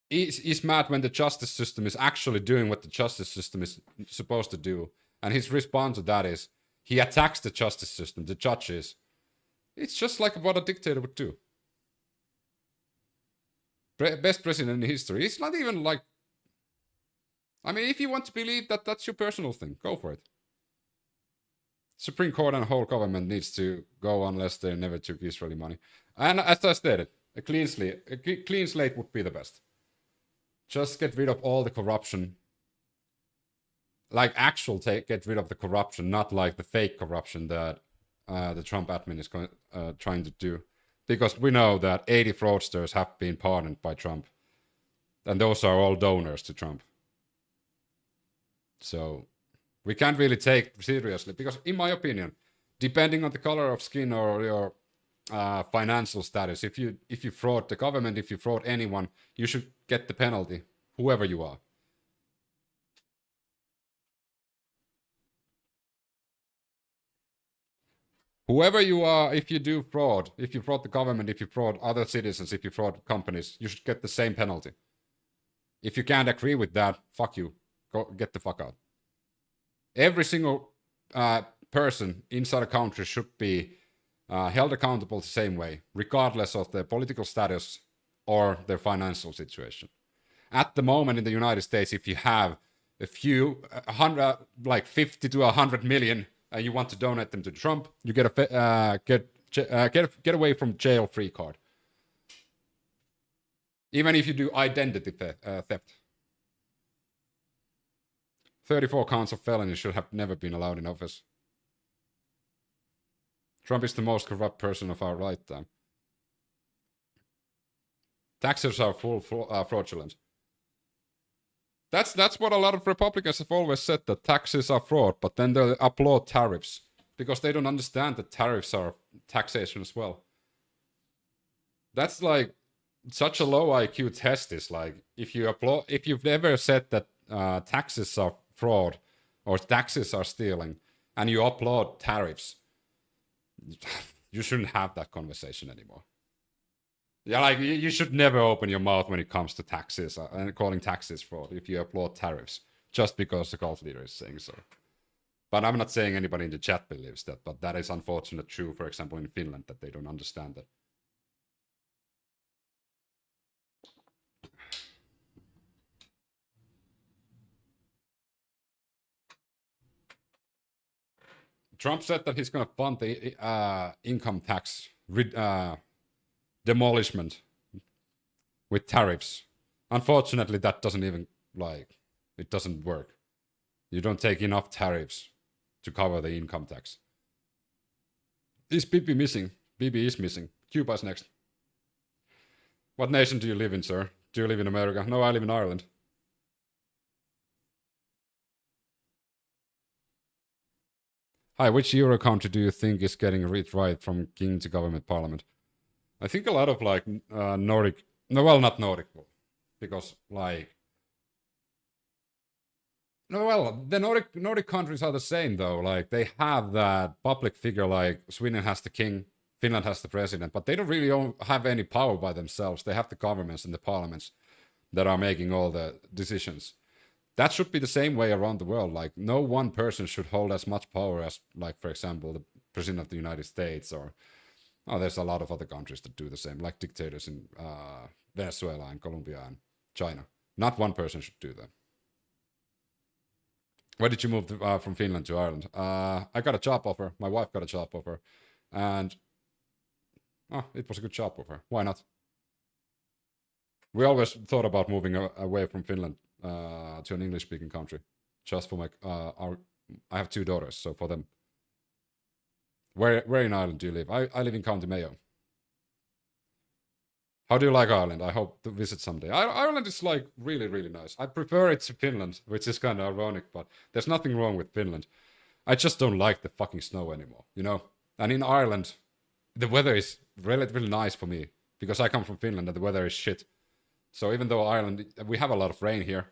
He's mad when the justice system is actually doing what the justice system is supposed to do. And his response to that is, he attacks the justice system, the judges. It's just like what a dictator would do. Best president in history. It's not even like... I mean, if you want to believe that that's your personal thing, go for it. Supreme Court and whole government needs to go unless they never took Israeli money. And as I stated, a clean slate would be the best. Just get rid of all the corruption. Like get rid of the corruption, not like the fake corruption that the Trump admin is trying to do. Because we know that 80 fraudsters have been pardoned by Trump. And those are all donors to Trump. So we can't really take seriously. Because in my opinion, depending on the color of skin or your financial status, if you fraud the government, if you fraud anyone, you should get the penalty, whoever you are. Whoever you are, if you do fraud, if you fraud the government, if you fraud other citizens, if you fraud companies, you should get the same penalty. If you can't agree with that, fuck you. Go get the fuck out. Every single person inside a country should be held accountable the same way, regardless of their political status or their financial situation. At the moment in the United States, if you have a few, 50 to 100 million, and you want to donate them to Trump, you get a get away from jail free card. Even if you do identity theft. 34 counts of felony should have never been allowed in office. Trump is the most corrupt person of our lifetime. Taxes are fraudulent. That's what a lot of Republicans have always said, that taxes are fraud, but then they applaud tariffs because they don't understand that tariffs are taxation as well. That's like such a low IQ test. Is like if you've ever said that taxes are fraud or taxes are stealing and you applaud tariffs, you shouldn't have that conversation anymore. Yeah, like you should never open your mouth when it comes to taxes and calling taxes fraud if you applaud tariffs just because the cult leader is saying so. But I'm not saying anybody in the chat believes that, but that is unfortunately true, for example, in Finland, that they don't understand that. Trump said that he's going to fund the income tax demolishment with tariffs. Unfortunately, that doesn't even, it doesn't work. You don't take enough tariffs to cover the income tax. Is Bibi missing? Bibi is missing. Cuba's next. What nation do you live in, sir? Do you live in America? No, I live in Ireland. Hi, which Euro country do you think is getting it right from king to government parliament? I think a lot of Nordic, no, well, not Nordic, because the Nordic countries are the same though. Like they have that public figure, like Sweden has the king, Finland has the president, but they don't really have any power by themselves. They have the governments and the parliaments that are making all the decisions. That should be the same way around the world. Like no one person should hold as much power as, like, for example, the president of the United States, or there's a lot of other countries that do the same, like dictators in Venezuela and Colombia and China. Not one person should do that. Why did you move from Finland to Ireland? I got a job offer. My wife got a job offer. And it was a good job offer. Why not? We always thought about moving away from Finland to an English-speaking country. Just for I have 2 daughters, so for them. Where in Ireland do you live? I live in County Mayo. How do you like Ireland? I hope to visit someday. Ireland is like really, really nice. I prefer it to Finland, which is kind of ironic, but there's nothing wrong with Finland. I just don't like the fucking snow anymore, you know? And in Ireland, the weather is relatively nice for me, because I come from Finland and the weather is shit. So even though Ireland, we have a lot of rain here,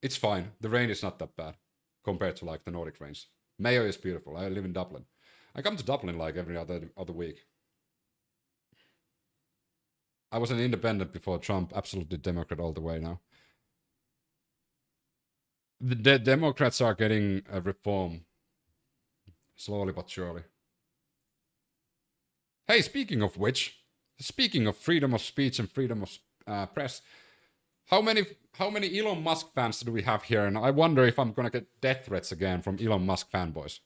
it's fine. The rain is not that bad compared to like the Nordic rains. Mayo is beautiful. I live in Dublin. I come to Dublin like every other week. I was an independent before Trump, absolutely Democrat all the way now. The Democrats are getting a reform, slowly but surely. Hey, speaking of which, speaking of freedom of speech and freedom of press, how many Elon Musk fans do we have here? And I wonder if I'm gonna get death threats again from Elon Musk fanboys.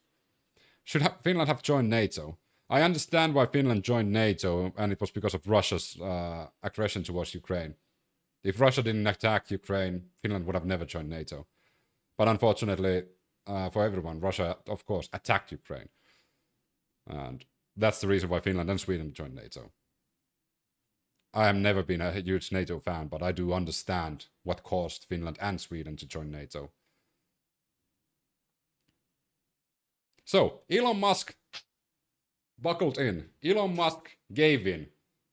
Should Finland have joined NATO? I understand why Finland joined NATO, and it was because of Russia's aggression towards Ukraine. If Russia didn't attack Ukraine, Finland would have never joined NATO. But unfortunately, for everyone, Russia, of course, attacked Ukraine. And that's the reason why Finland and Sweden joined NATO. I have never been a huge NATO fan, but I do understand what caused Finland and Sweden to join NATO. So, Elon Musk buckled in. Elon Musk gave in.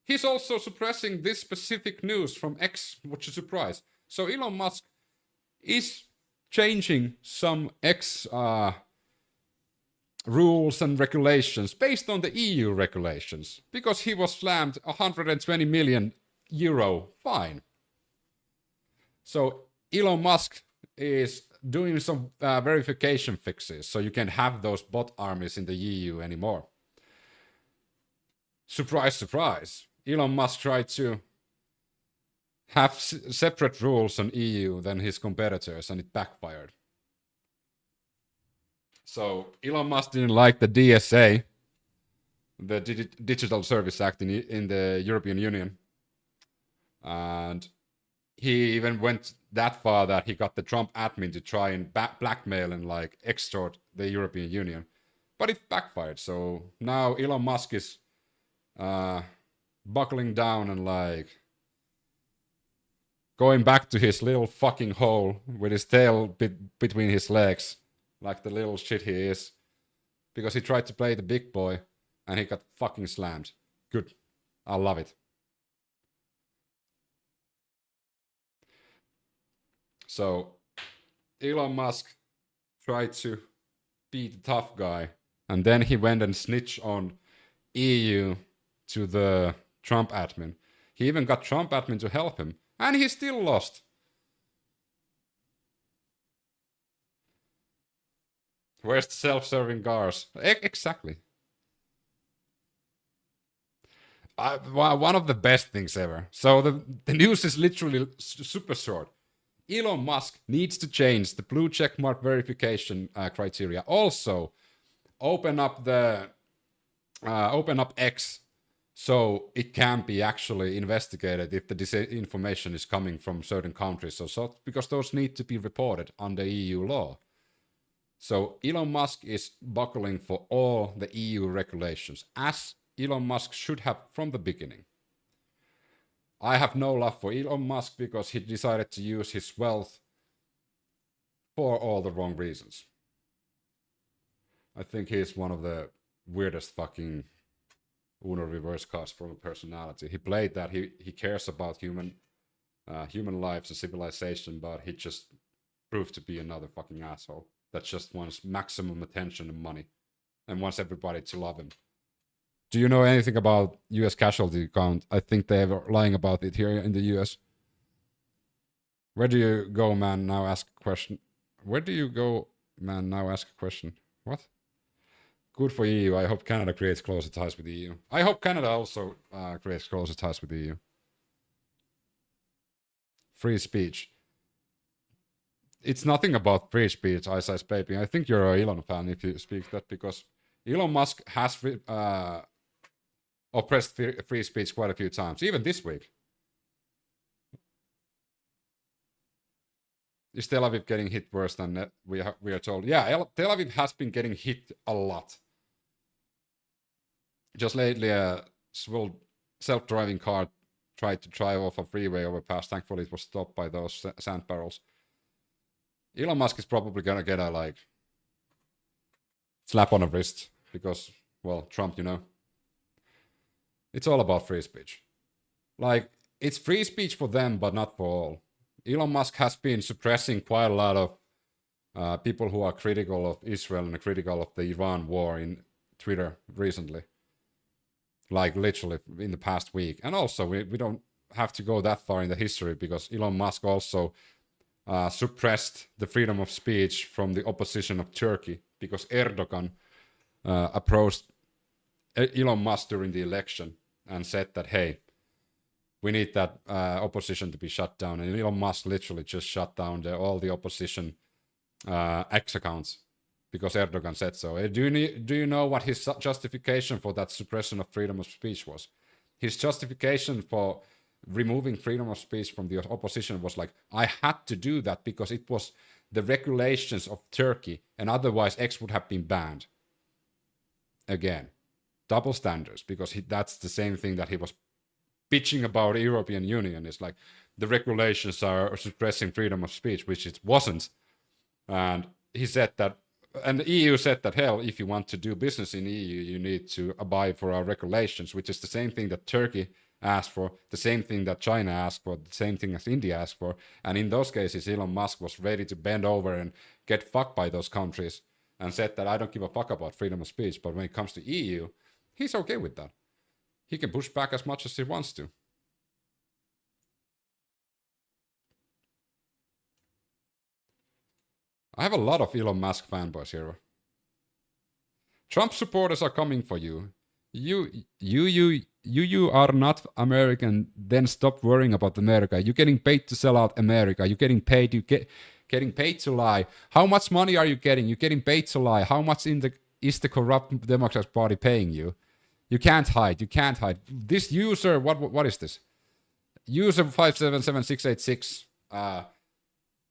He's also suppressing this specific news from X, which is a surprise. So Elon Musk is changing some X rules and regulations based on the EU regulations, because he was slammed 120 million euro fine. So Elon Musk is doing some verification fixes so you can't have those bot armies in the EU anymore. Surprise, surprise. Elon Musk tried to have separate rules on EU than his competitors, and it backfired. So Elon Musk didn't like the DSA, the Digital Service Act in the European Union. And he even went that far that he got the Trump admin to try and blackmail and like extort the European Union. But it backfired. So now Elon Musk is buckling down and like going back to his little fucking hole with his tail between his legs, like the little shit he is. Because he tried to play the big boy and he got fucking slammed. Good. I love it. So Elon Musk tried to be the tough guy, and then he went and snitched on EU to the Trump admin. He even got Trump admin to help him, and he still lost. Where's the self-serving cars? Exactly. One of the best things ever. So the news is literally super short. Elon Musk needs to change the blue checkmark verification criteria. Also, open up X so it can be actually investigated if the disinformation is coming from certain countries. So because those need to be reported under EU law. So Elon Musk is buckling for all the EU regulations, as Elon Musk should have from the beginning. I have no love for Elon Musk because he decided to use his wealth for all the wrong reasons. I think he's one of the weirdest fucking Uno reverse cards from a personality. He played that he cares about human lives and civilization, but he just proved to be another fucking asshole that just wants maximum attention and money and wants everybody to love him. Do you know anything about US casualty count? I think they were lying about it here in the US. Where do you go, man, now ask a question? Where do you go, man, now ask a question? What? Good for EU. I hope Canada creates closer ties with the EU. I hope Canada also creates closer ties with the EU. Free speech. It's nothing about free speech, Ice Baby. I think you're an Elon fan if you speak that, because Elon Musk has oppressed free speech quite a few times, even this week. Is Tel Aviv getting hit worse than we are told? Yeah, Tel Aviv has been getting hit a lot. Just lately, a self-driving car tried to drive off a freeway overpass. Thankfully, it was stopped by those sand barrels. Elon Musk is probably gonna get a like slap on the wrist because, well, Trump, you know. It's all about free speech. Like, it's free speech for them, but not for all. Elon Musk has been suppressing quite a lot of people who are critical of Israel and critical of the Iran war in Twitter recently. Like, literally in the past week. And also, we don't have to go that far in the history because Elon Musk also suppressed the freedom of speech from the opposition of Turkey because Erdogan approached Elon Musk during the election and said that, hey, we need that opposition to be shut down. And Elon Musk literally just shut down all the opposition X accounts because Erdogan said so. Do you know what his justification for that suppression of freedom of speech was? His justification for removing freedom of speech from the opposition was like, I had to do that because it was the regulations of Turkey and otherwise X would have been banned. Again, double standards, because that's the same thing that he was bitching about the European Union. It's like the regulations are suppressing freedom of speech, which it wasn't. And he said that, and the EU said that, hell, if you want to do business in EU, you need to abide for our regulations, which is the same thing that Turkey asked for, the same thing that China asked for, the same thing as India asked for. And in those cases, Elon Musk was ready to bend over and get fucked by those countries and said that I don't give a fuck about freedom of speech. But when it comes to EU, he's okay with that. He can push back as much as he wants to. I have a lot of Elon Musk fanboys here. Trump supporters are coming for you. You are not American. Then stop worrying about America. You're getting paid to sell out America. You're getting paid. Getting paid to lie. How much money are you getting? You're getting paid to lie. How much is the corrupt Democrat Party paying you? You can't hide. You can't hide. This user, what is this? User 577686.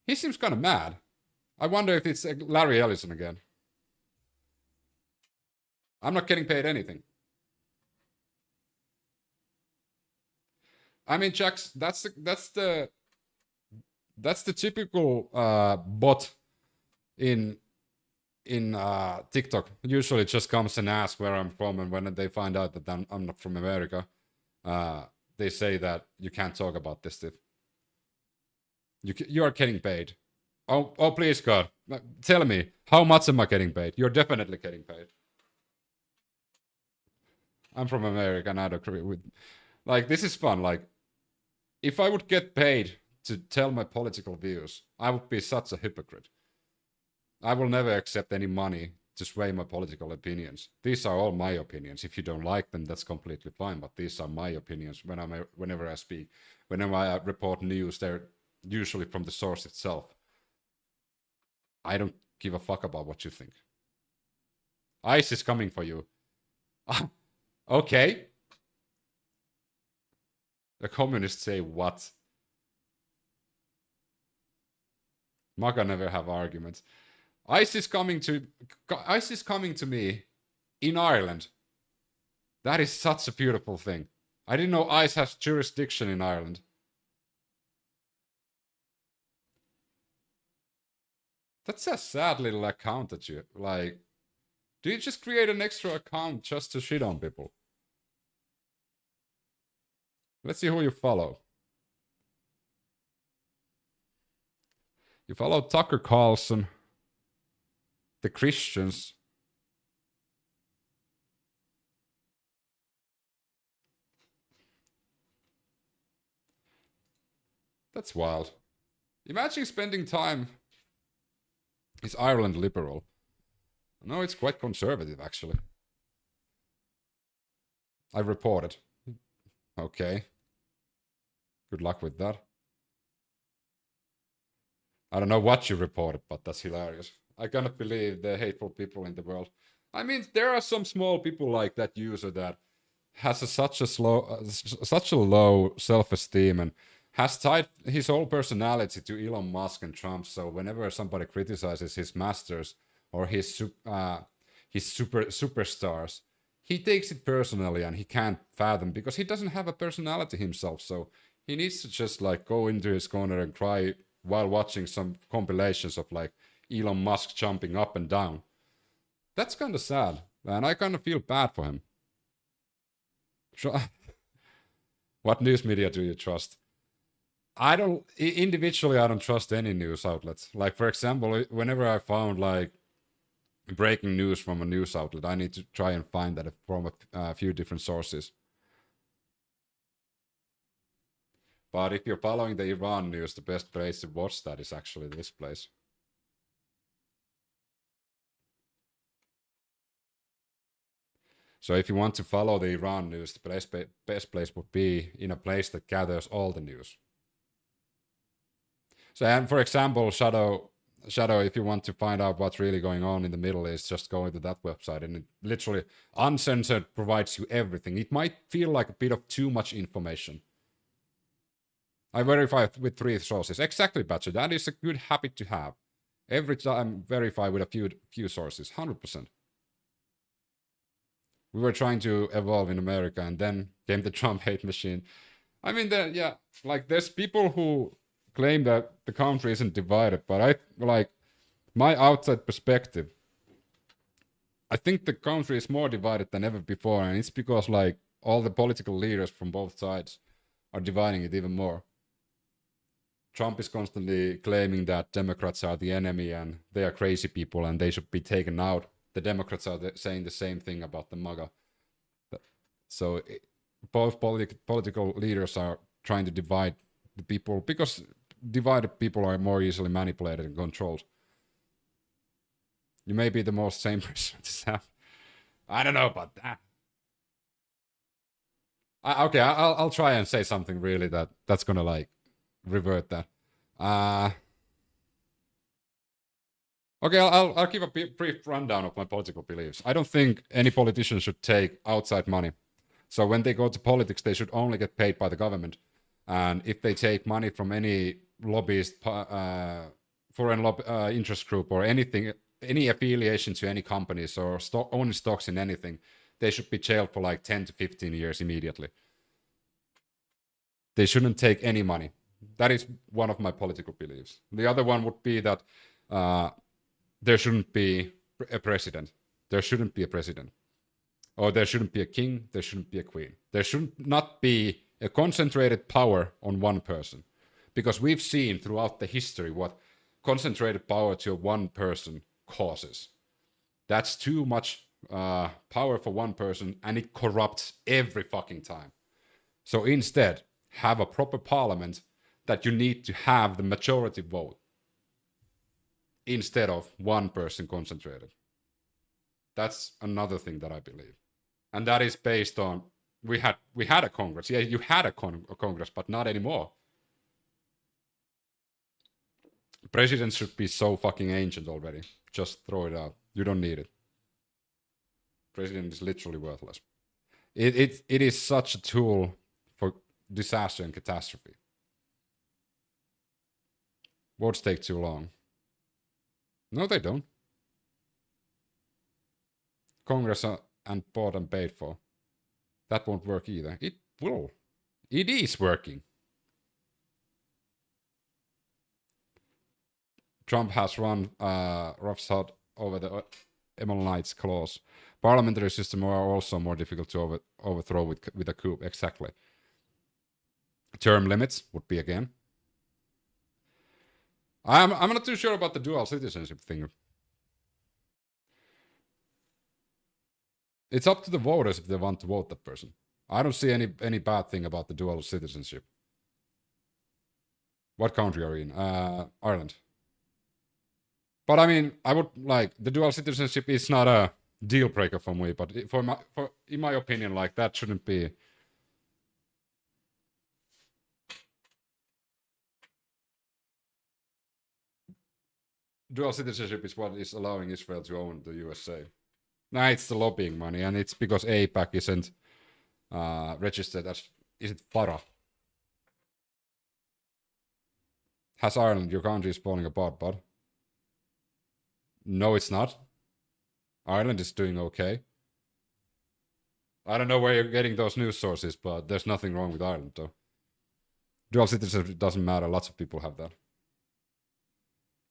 He seems kind of mad. I wonder if it's Larry Ellison again. I'm not getting paid anything. I mean, Jax, that's the typical bot in TikTok. Usually, it just comes and asks where I'm from, and when they find out that I'm not from America, they say that you can't talk about this stuff. You are getting paid. Oh, please, God, tell me, how much am I getting paid? You're definitely getting paid. I'm from America, and I don't agree with. Like, this is fun. Like, if I would get paid to tell my political views, I would be such a hypocrite. I will never accept any money to sway my political opinions. These are all my opinions. If you don't like them, that's completely fine. But these are my opinions whenever I speak. Whenever I report news, they're usually from the source itself. I don't give a fuck about what you think. ICE is coming for you. Okay. The communists say what? MAGA never have arguments. ICE is coming to me in Ireland. That is such a beautiful thing. I didn't know ICE has jurisdiction in Ireland. That's a sad little account that you like. Do you just create an extra account just to shit on people? Let's see who you follow. You follow Tucker Carlson, the Christians. That's wild. Imagine spending time. Is Ireland liberal? No, it's quite conservative, actually. I reported. Okay. Good luck with that. I don't know what you reported, but that's hilarious. I cannot believe the hateful people in the world. I mean, there are some small people like that user that has such a low self-esteem and has tied his whole personality to Elon Musk and Trump. So whenever somebody criticizes his masters or his superstars, he takes it personally and he can't fathom because he doesn't have a personality himself. So he needs to just like go into his corner and cry while watching some compilations of like Elon Musk jumping up and down. That's kind of sad, and I kind of feel bad for him. What news media do you trust? I don't trust any news outlets. Like, for example, whenever I found like breaking news from a news outlet, I need to try and find that from a few different sources. But if you're following the Iran news, the best place to watch that is actually this place. So if you want to follow the Iran news, the best place would be in a place that gathers all the news. So, and for example, Shadow, if you want to find out what's really going on in the Middle East, just go into that website and it literally uncensored provides you everything. It might feel like a bit of too much information. I verify with 3 sources. Exactly, Batcher. That is a good habit to have. Every time verify with a few sources. 100%. We were trying to evolve in America and then came the Trump hate machine. I mean, yeah, like there's people who claim that the country isn't divided, but I like my outside perspective. I think the country is more divided than ever before, and it's because like all the political leaders from both sides are dividing it even more. Trump is constantly claiming that Democrats are the enemy and they are crazy people and they should be taken out. The Democrats are saying the same thing about the MAGA. So both political leaders are trying to divide the people because divided people are more easily manipulated and controlled. You may be the most sane person to have. I don't know about that. Okay, I'll try and say something really that's gonna like revert that. Okay, I'll give a brief rundown of my political beliefs. I don't think any politician should take outside money. So when they go to politics, they should only get paid by the government. And if they take money from any lobbyist, foreign interest group or anything, any affiliation to any companies or owning stocks in anything, they should be jailed for like 10 to 15 years immediately. They shouldn't take any money. That is one of my political beliefs. The other one would be that there shouldn't be a president. There shouldn't be a president. Or there shouldn't be a king. There shouldn't be a queen. There should not be a concentrated power on one person. Because we've seen throughout the history what concentrated power to one person causes. That's too much power for one person, and it corrupts every fucking time. So instead, have a proper parliament that you need to have the majority vote instead of one person concentrated. That's another thing that I believe. And that is based on, we had a Congress. Yeah, you had a Congress, but not anymore. Presidents should be so fucking ancient already. Just throw it out. You don't need it. President is literally worthless. It is such a tool for disaster and catastrophe. Votes take too long. No, they don't. Congress and bought and paid for. That won't work either. It will. It is working. Trump has run roughshod over the Emollites clause. Parliamentary system are also more difficult to overthrow with a coup. Exactly. Term limits would be again. I'm not too sure about the dual citizenship thing. It's up to the voters if they want to vote that person. I don't see any bad thing about the dual citizenship. What country are you in? Ireland. But I mean, I would like, the dual citizenship is not a deal breaker for me, but in my opinion, like that shouldn't be. Dual citizenship is what is allowing Israel to own the USA. Nah, it's the lobbying money, and it's because AIPAC isn't registered as, is it FARA? Has Ireland, your country is falling apart, bud? No, it's not. Ireland is doing okay. I don't know where you're getting those news sources, but there's nothing wrong with Ireland, though. Dual citizenship doesn't matter. Lots of people have that.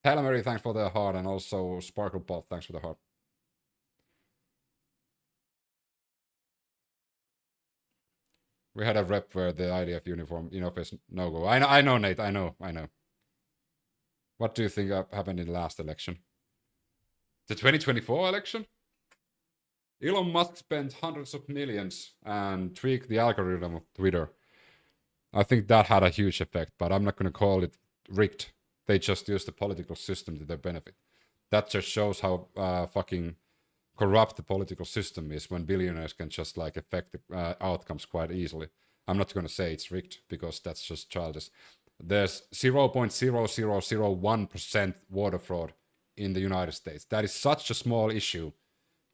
Taylor Mary, thanks for the heart, and also SparkleBot, thanks for the heart. We had a rep where the IDF uniform, face no-go. I know, Nate, I know. What do you think happened in the last election? The 2024 election? Elon Musk spent hundreds of millions and tweaked the algorithm of Twitter. I think that had a huge effect, but I'm not going to call it rigged. They just used the political system to their benefit. That just shows how fucking corrupt the political system is when billionaires can just like affect the outcomes quite easily. I'm not going to say it's rigged because that's just childish. There's 0.0001% voter fraud in the United States. That is such a small issue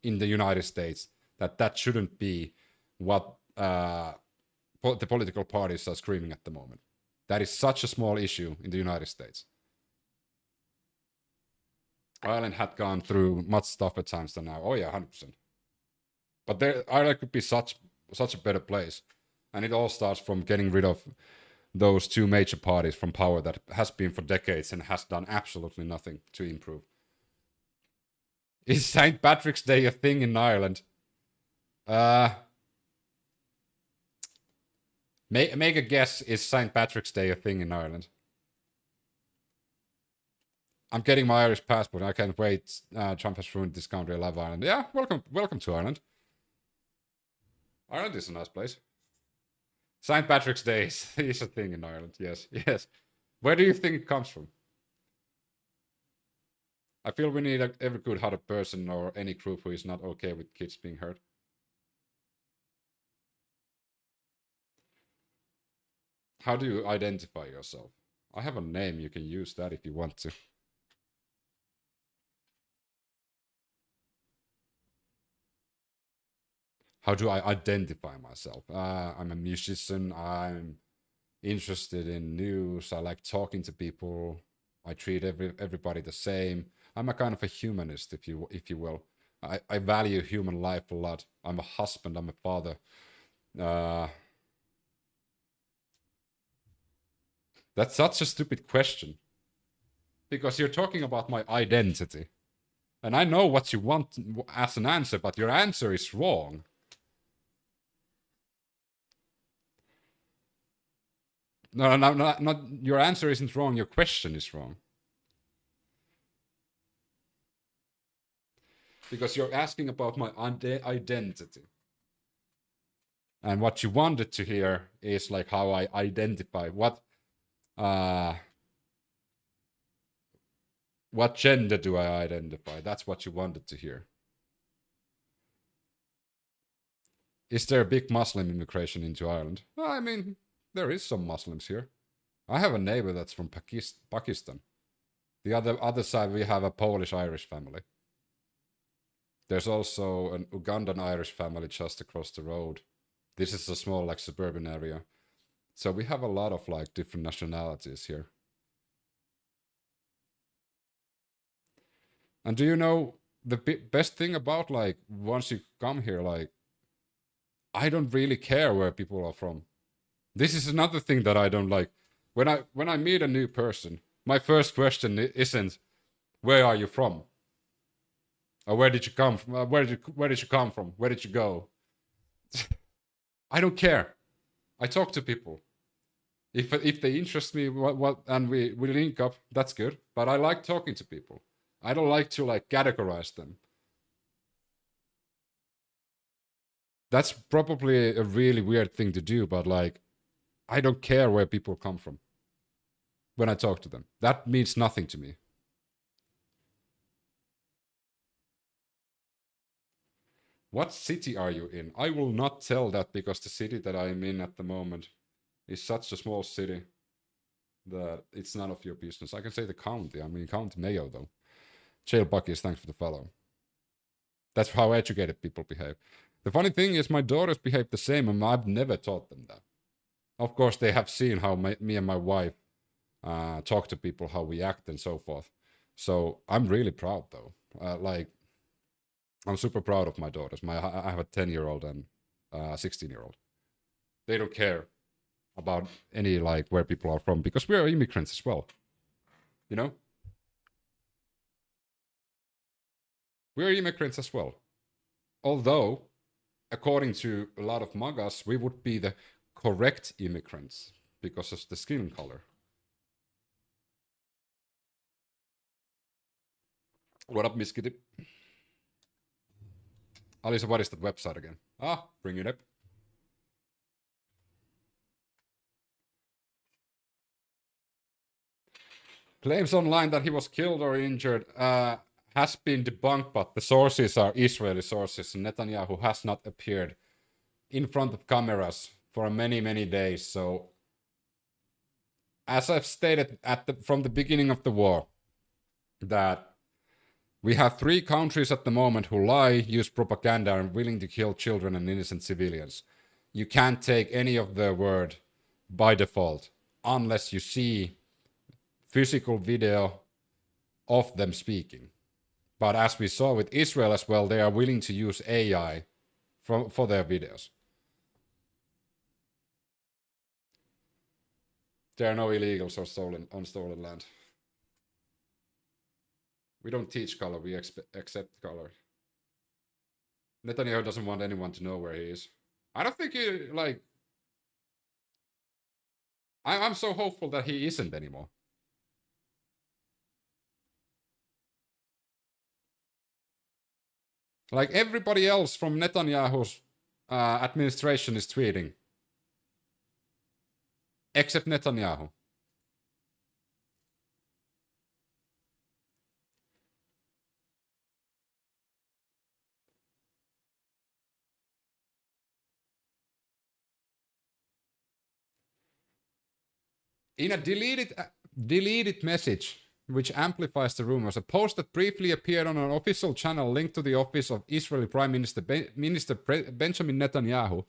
in the United States that shouldn't be what the political parties are screaming at the moment. That is such a small issue in the United States. Ireland had gone through much tougher times than now. Oh yeah, 100%. But Ireland could be such a better place. And it all starts from getting rid of those two major parties from power that has been for decades and has done absolutely nothing to improve. Is St. Patrick's Day a thing in Ireland? Make a guess, is St. Patrick's Day a thing in Ireland? I'm getting my Irish passport. I can't wait. Trump has ruined this country. I love Ireland. Yeah, welcome to Ireland. Ireland is a nice place. St. Patrick's Day is a thing in Ireland. Yes. Where do you think it comes from? I feel we need every good-hearted person or any group who is not okay with kids being hurt. How do you identify yourself? I have a name, you can use that if you want to. How do I identify myself? I'm a musician, I'm interested in news, I like talking to people, I treat everybody the same. I'm a kind of a humanist, if you will. I value human life a lot. I'm a husband, I'm a father. That's such a stupid question. Because you're talking about my identity. And I know what you want as an answer, but your answer is wrong. No, not your answer isn't wrong, your question is wrong. Because you're asking about my identity. And what you wanted to hear is like how I identify what gender do I identify? That's what you wanted to hear. Is there a big Muslim immigration into Ireland? Well, I mean, there is some Muslims here. I have a neighbor that's from Pakistan. The other side, we have a Polish-Irish family. There's also an Ugandan-Irish family just across the road. This is a small, like, suburban area. So we have a lot of, like, different nationalities here. And do you know the best thing about, like, once you come here, like, I don't really care where people are from. This is another thing that I don't like. When I meet a new person, my first question isn't, where are you from? Or where did you come from? Where did you come from? Where did you go? I don't care. I talk to people. If they interest me, and we link up, that's good. But I like talking to people. I don't like to like categorize them. That's probably a really weird thing to do, but like, I don't care where people come from when I talk to them. That means nothing to me. What city are you in? I will not tell that because the city that I'm in at the moment is such a small city that it's none of your business. I can say the county. I mean, County Mayo, though. Jail Buckies, thanks for the follow. That's how educated people behave. The funny thing is, my daughters behave the same, and I've never taught them that. Of course, they have seen how me and my wife talk to people, how we act, and so forth. So I'm really proud, though. Like, I'm super proud of my daughters. I have a 10-year-old and a 16-year-old. They don't care about any, like, where people are from, because we are immigrants as well. You know? We're immigrants as well. Although, according to a lot of MAGAs, we would be the correct immigrants because of the skin color. What up, Miss Kitty? Alisa, what is that website again? Bring it up. Claims online that he was killed or injured has been debunked, but the sources are Israeli sources. Netanyahu has not appeared in front of cameras for many, many days. So, as I've stated from the beginning of the war, that we have 3 countries at the moment who lie, use propaganda, and are willing to kill children and innocent civilians. You can't take any of their word by default unless you see physical video of them speaking. But as we saw with Israel as well, they are willing to use AI for their videos. There are no illegals or on stolen land. We don't teach color, we accept color. Netanyahu doesn't want anyone to know where he is. I don't think he, like... I'm so hopeful that he isn't anymore. Like, everybody else from Netanyahu's administration is tweeting. Except Netanyahu. In a deleted message, which amplifies the rumors, a post that briefly appeared on an official channel linked to the office of Israeli Prime Minister Benjamin Netanyahu,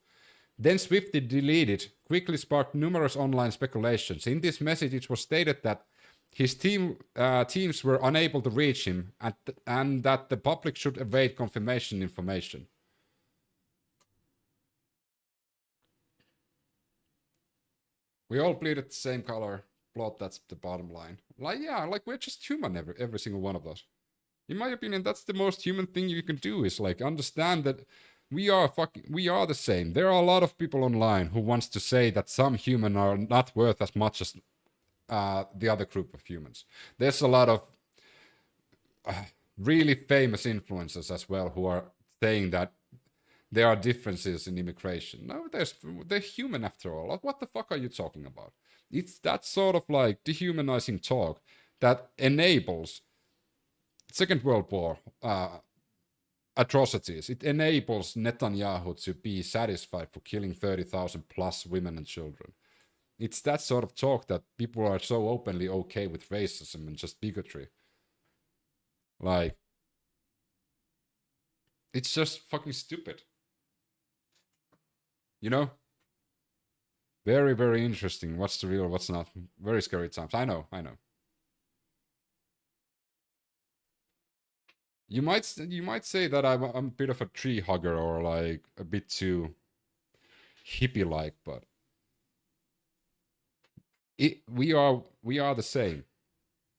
then swiftly deleted, quickly sparked numerous online speculations. In this message, it was stated that his teams were unable to reach him, and that the public should await confirmation information. We all bleed at the same color. Plot, that's the bottom line. Like, yeah, like we're just human, every single one of us. In my opinion, that's the most human thing you can do, is like understand that we are the same. There are a lot of people online who wants to say that some humans are not worth as much as the other group of humans. There's a lot of really famous influencers as well who are saying that there are differences in immigration. No, they're human after all. What the fuck are you talking about? It's that sort of like dehumanizing talk that enables Second World War atrocities. It enables Netanyahu to be satisfied for killing 30,000 plus women and children. It's that sort of talk that people are so openly okay with racism and just bigotry. Like, it's just fucking stupid. You know? Very, very interesting. What's the real, what's not. Very scary times. I know. You might say that I'm a bit of a tree hugger or like a bit too hippie-like, but we are the same.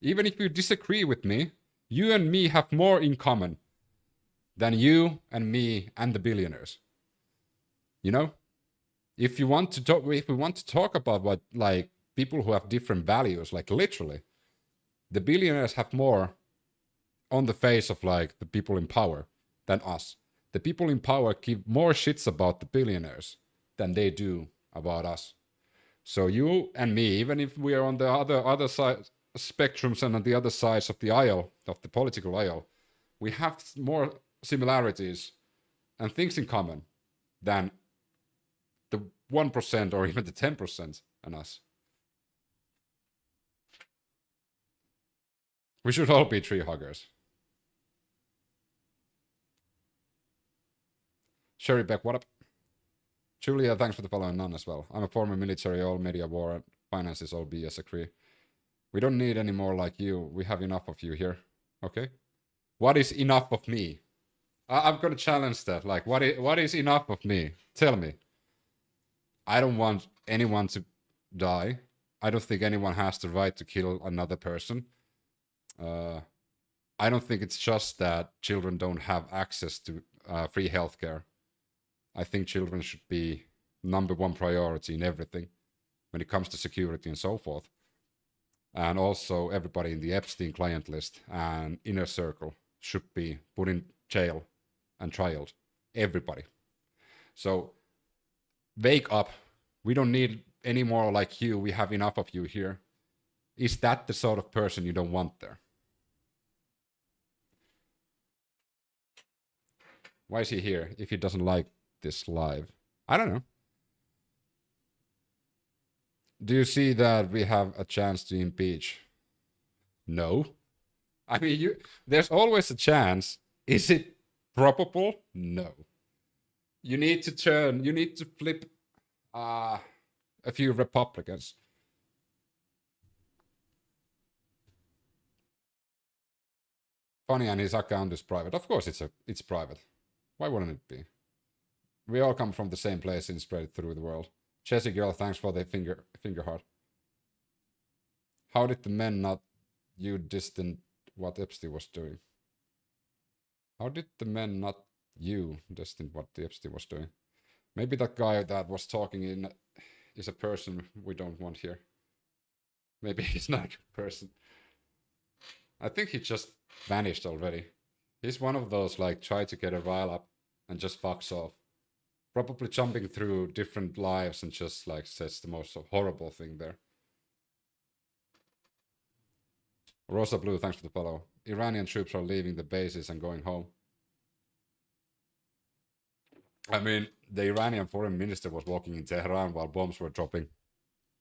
Even if you disagree with me, you and me have more in common than you and me and the billionaires. You know? If we want to talk about what, like, people who have different values, like literally, the billionaires have more on the face of like the people in power than us. The people in power give more shits about the billionaires than they do about us. So you and me, even if we are on the other side spectrums and on the other sides of the aisle, of the political aisle, we have more similarities and things in common than the 1% or even the 10% and us. We should all be tree huggers. Sherry Beck, what up? Julia, thanks for the follow, and none as well. I'm a former military, all media war, and finances, all BS, agree. We don't need any more like you. We have enough of you here. Okay? What is enough of me? I'm gonna challenge that. Like, what is enough of me? Tell me. I don't want anyone to die. I don't think anyone has the right to kill another person. I don't think it's just that children don't have access to free healthcare. I think children should be #1 priority in everything when it comes to security and so forth. And also everybody in the Epstein client list and inner circle should be put in jail and trialed. Everybody. So wake up. We don't need any more like you. We have enough of you here. Is that the sort of person you don't want there? Why is he here if he doesn't like this live? I don't know. Do you see that we have a chance to impeach? No. I mean, there's always a chance. Is it probable? No. You need to flip a few Republicans. Funny, and his account is private. Of course it's private. Why wouldn't it be? We all come from the same place and spread through the world. Jessie girl, thanks for the finger heart. How did the men not you distant what Epstein was doing? How did the men not you distant what the Epstein was doing? Maybe that guy that was talking in is a person we don't want here. Maybe he's not a good person. I think he just vanished already. He's one of those like try to get a rile up and just fucks off. Probably jumping through different lives and just like says the most horrible thing there. Rosa Blue, thanks for the follow. Iranian troops are leaving the bases and going home. I mean, the Iranian foreign minister was walking in Tehran while bombs were dropping.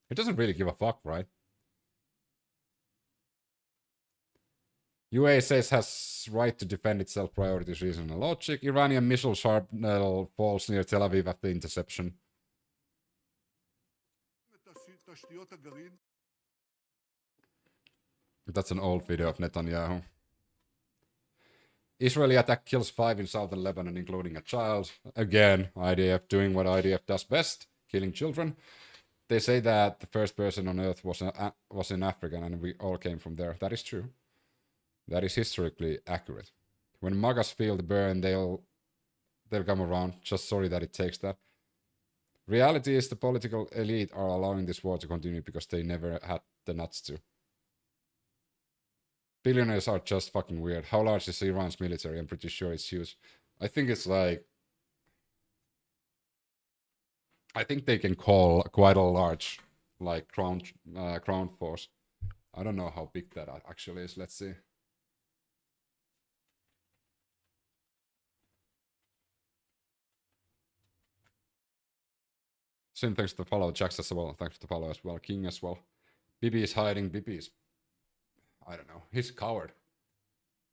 He doesn't really give a fuck, right? UAE says has right to defend itself, priorities, reason and logic. Iranian missile shrapnel falls near Tel Aviv after interception. That's an old video of Netanyahu. Israeli attack kills 5 in southern Lebanon, including a child. Again, IDF doing what IDF does best, killing children. They say that the first person on Earth was in Africa, and we all came from there. That is true. That is historically accurate. When MAGAs feel the burn, they'll come around. Just sorry that it takes that. Reality is the political elite are allowing this war to continue because they never had the nuts to. Billionaires are just fucking weird. How large is Iran's military? I'm pretty sure it's huge. I think it's like... I think they can call quite a large, like, ground force. I don't know how big that actually is. Let's see. Same thanks to follow. Jax as well. Thanks to follow as well. King as well. Bibi is hiding. Bibi is... I don't know. He's a coward.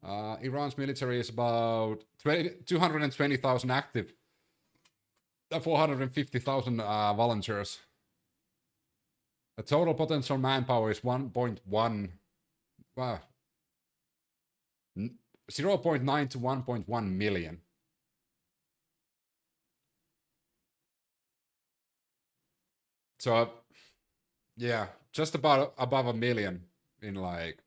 Iran's military is about 220,000 active. 450,000 volunteers. The total potential manpower is 1.1... Wow. 0.9 to 1.1 million. So, yeah, just about above a million in, like,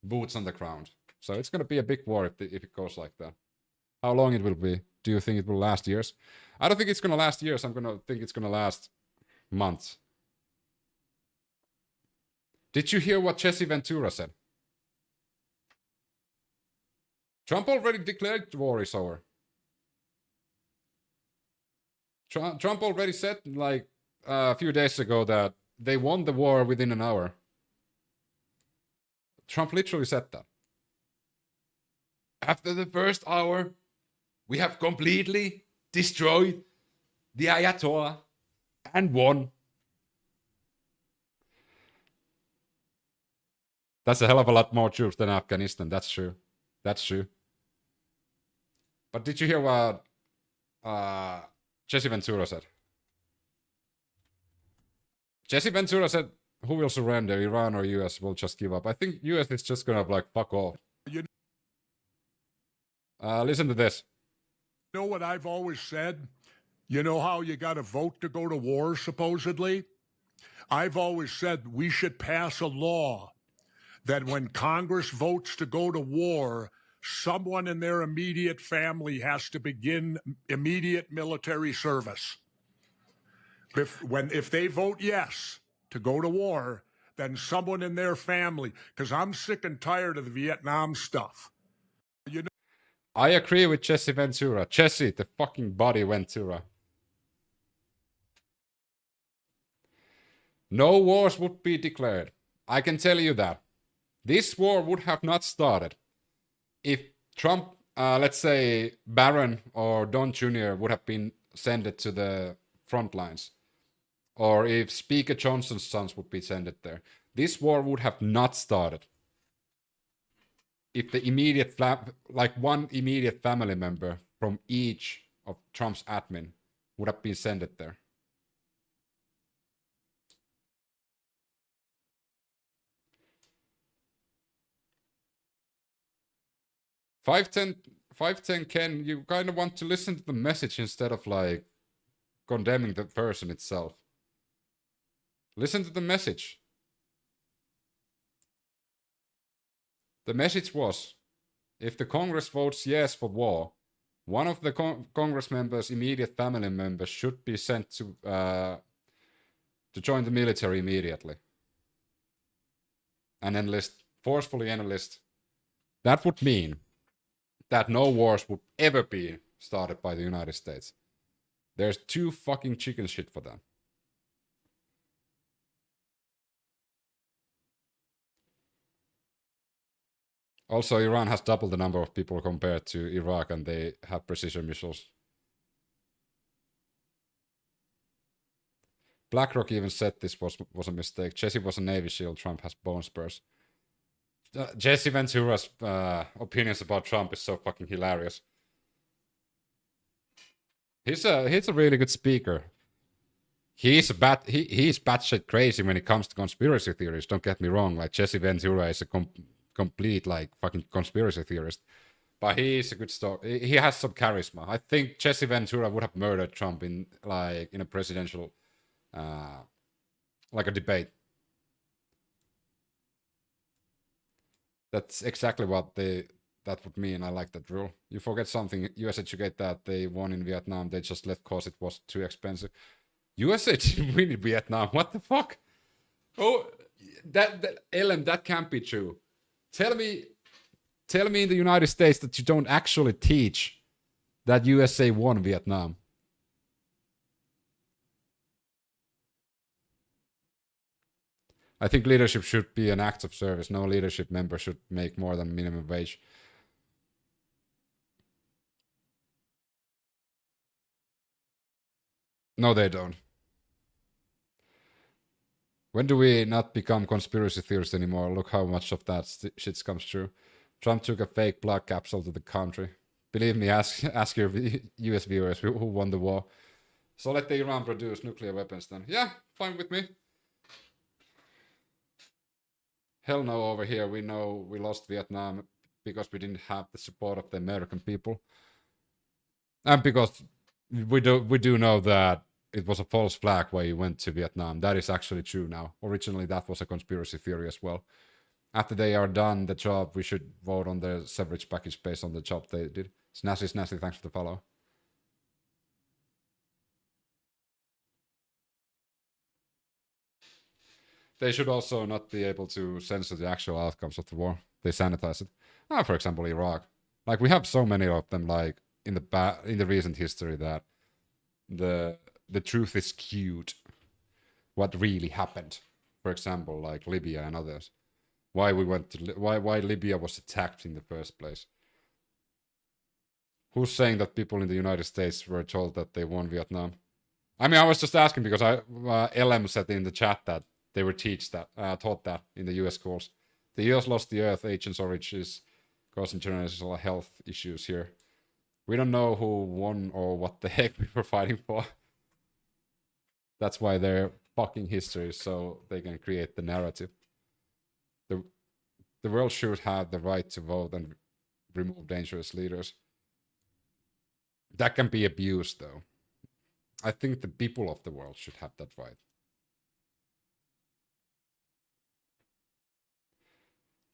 boots on the ground. So it's going to be a big war if it goes like that. How long it will be? Do you think it will last years? I don't think it's going to last years. I'm going to think it's going to last months. Did you hear what Jesse Ventura said? Trump already declared war is over. Trump already said, like, a few days ago that they won the war within an hour. Trump literally said that. After the first hour, we have completely destroyed the Ayatollah and won. That's a hell of a lot more troops than Afghanistan. That's true. That's true. But did you hear what Jesse Ventura said? Jesse Ventura said, who will surrender, Iran or US will just give up? I think US is just gonna, like, fuck off. Listen to this. You know what I've always said? You know how you got to vote to go to war, supposedly? I've always said we should pass a law that when Congress votes to go to war, someone in their immediate family has to begin immediate military service. If they vote yes to go to war, then someone in their family, because I'm sick and tired of the Vietnam stuff. You know, I agree with Jesse Ventura. Jesse, the fucking body Ventura. No wars would be declared. I can tell you that. This war would have not started if Trump, let's say Barron or Don Jr. would have been sent to the front lines. Or if Speaker Johnson's sons would be sent there. This war would have not started if the immediate, like one immediate family member from each of Trump's admin would have been sent there. $510 Ken, you kind of want to listen to the message instead of, like, condemning the person itself. Listen to the message. The message was, if the Congress votes yes for war, one of the Congress members' immediate family members should be sent to join the military immediately. And enlist, forcefully enlist. That would mean that no wars would ever be started by the United States. There's too fucking chicken shit for that. Also, Iran has double the number of people compared to Iraq, and they have precision missiles. BlackRock even said this was a mistake. Jesse was a Navy SEAL. Trump has bone spurs. Jesse Ventura's opinions about Trump is so fucking hilarious. He's a really good speaker. He's batshit crazy when it comes to conspiracy theories. Don't get me wrong. Like Jesse Ventura is a complete like fucking conspiracy theorist, but he's a good story. He has some charisma. I think Jesse Ventura would have murdered Trump in a presidential, like a debate. That's exactly what that would mean. I like that rule. You forget something. US educate that they won in Vietnam. They just left cause it was too expensive. USA didn't win in Vietnam. What the fuck? Oh, Ellen, that can't be true. Tell me in the United States that you don't actually teach that USA won Vietnam. I think leadership should be an act of service. No leadership member should make more than minimum wage. No, they don't. When do we not become conspiracy theorists anymore? Look how much of that shit comes true. Trump took a fake blood capsule to the country. Believe me, ask your US viewers who won the war. So let the Iran produce nuclear weapons then. Yeah, fine with me. Hell no over here. We know we lost Vietnam because we didn't have the support of the American people. And because we do know that it was a false flag why he went to Vietnam. That is actually true now. Originally, that was a conspiracy theory as well. After they are done the job, we should vote on the severance package based on the job they did. Snazzy, thanks for the follow. They should also not be able to censor the actual outcomes of the war. They sanitize it. For example, Iraq. Like, we have so many of them, like, in the recent history that the truth is skewed. What really happened. For example, like Libya and others. Why Libya was attacked in the first place. Who's saying that people in the United States were told that they won Vietnam? I mean, I was just asking because LM said in the chat that they were taught that in the US schools. The US lost the Earth, Agents Origins, causing generational health issues here. We don't know who won or what the heck we were fighting for. That's why they're fucking history, so they can create the narrative. The world should have the right to vote and remove dangerous leaders. That can be abused, though. I think the people of the world should have that right.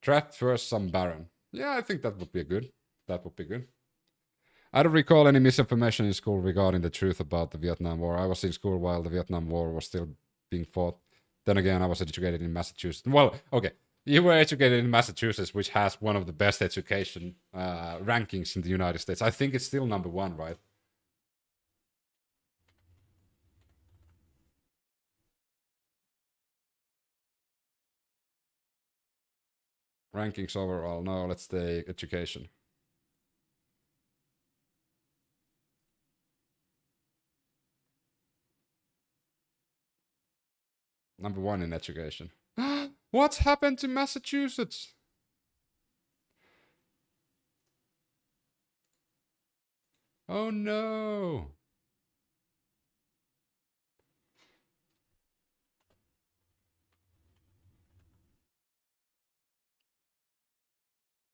Draft first some Baron. Yeah, I think that would be good. That would be good. I don't recall any misinformation in school regarding the truth about the Vietnam War. I was in school while the Vietnam War was still being fought. Then again, I was educated in Massachusetts. Well, okay. You were educated in Massachusetts, which has one of the best education rankings in the United States. I think it's still #1, right? Rankings overall. No, let's take education. #1 in education. What's happened to Massachusetts? Oh no.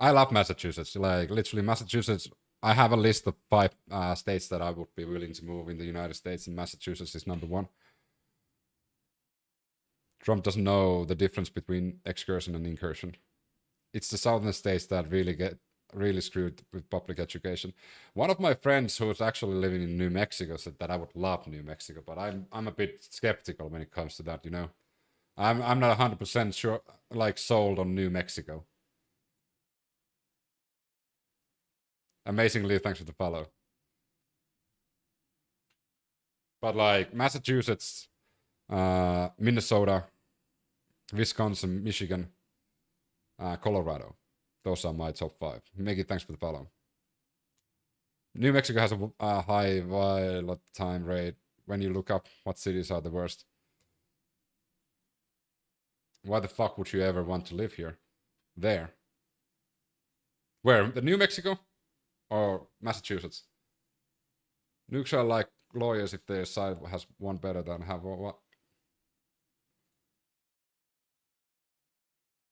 I love Massachusetts. Like, literally, Massachusetts. I have a list of 5 states that I would be willing to move in the United States, and Massachusetts is #1. Trump doesn't know the difference between excursion and incursion. It's the southern states that really get screwed with public education. One of my friends who's actually living in New Mexico said that I would love New Mexico, but I'm a bit skeptical when it comes to that, you know. I'm not 100% sure, like, sold on New Mexico. Amazingly, thanks for the follow. But like Massachusetts, Minnesota, Wisconsin, Michigan, Colorado. Those are my top 5. Maggie, thanks for the follow. New Mexico has a high violent time rate. When you look up what cities are the worst. Why the fuck would you ever want to live here? There. Where? The New Mexico or Massachusetts? Nukes are like lawyers if their side has one better than have what?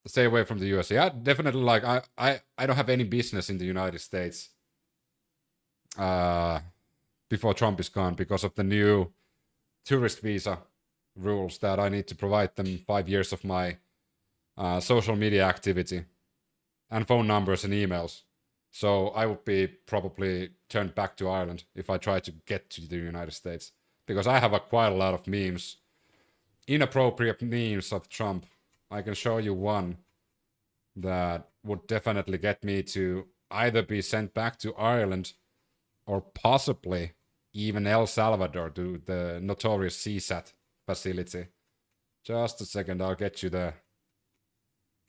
Stay away from the US. Yeah, definitely. Like I don't have any business in the United States before Trump is gone because of the new tourist visa rules that I need to provide them 5 years of my social media activity and phone numbers and emails. So I would be probably turned back to Ireland if I try to get to the United States because I have quite a lot of memes, inappropriate memes of Trump. I can show you one that would definitely get me to either be sent back to Ireland or possibly even El Salvador to the notorious CSAT facility. Just a second, I'll get you the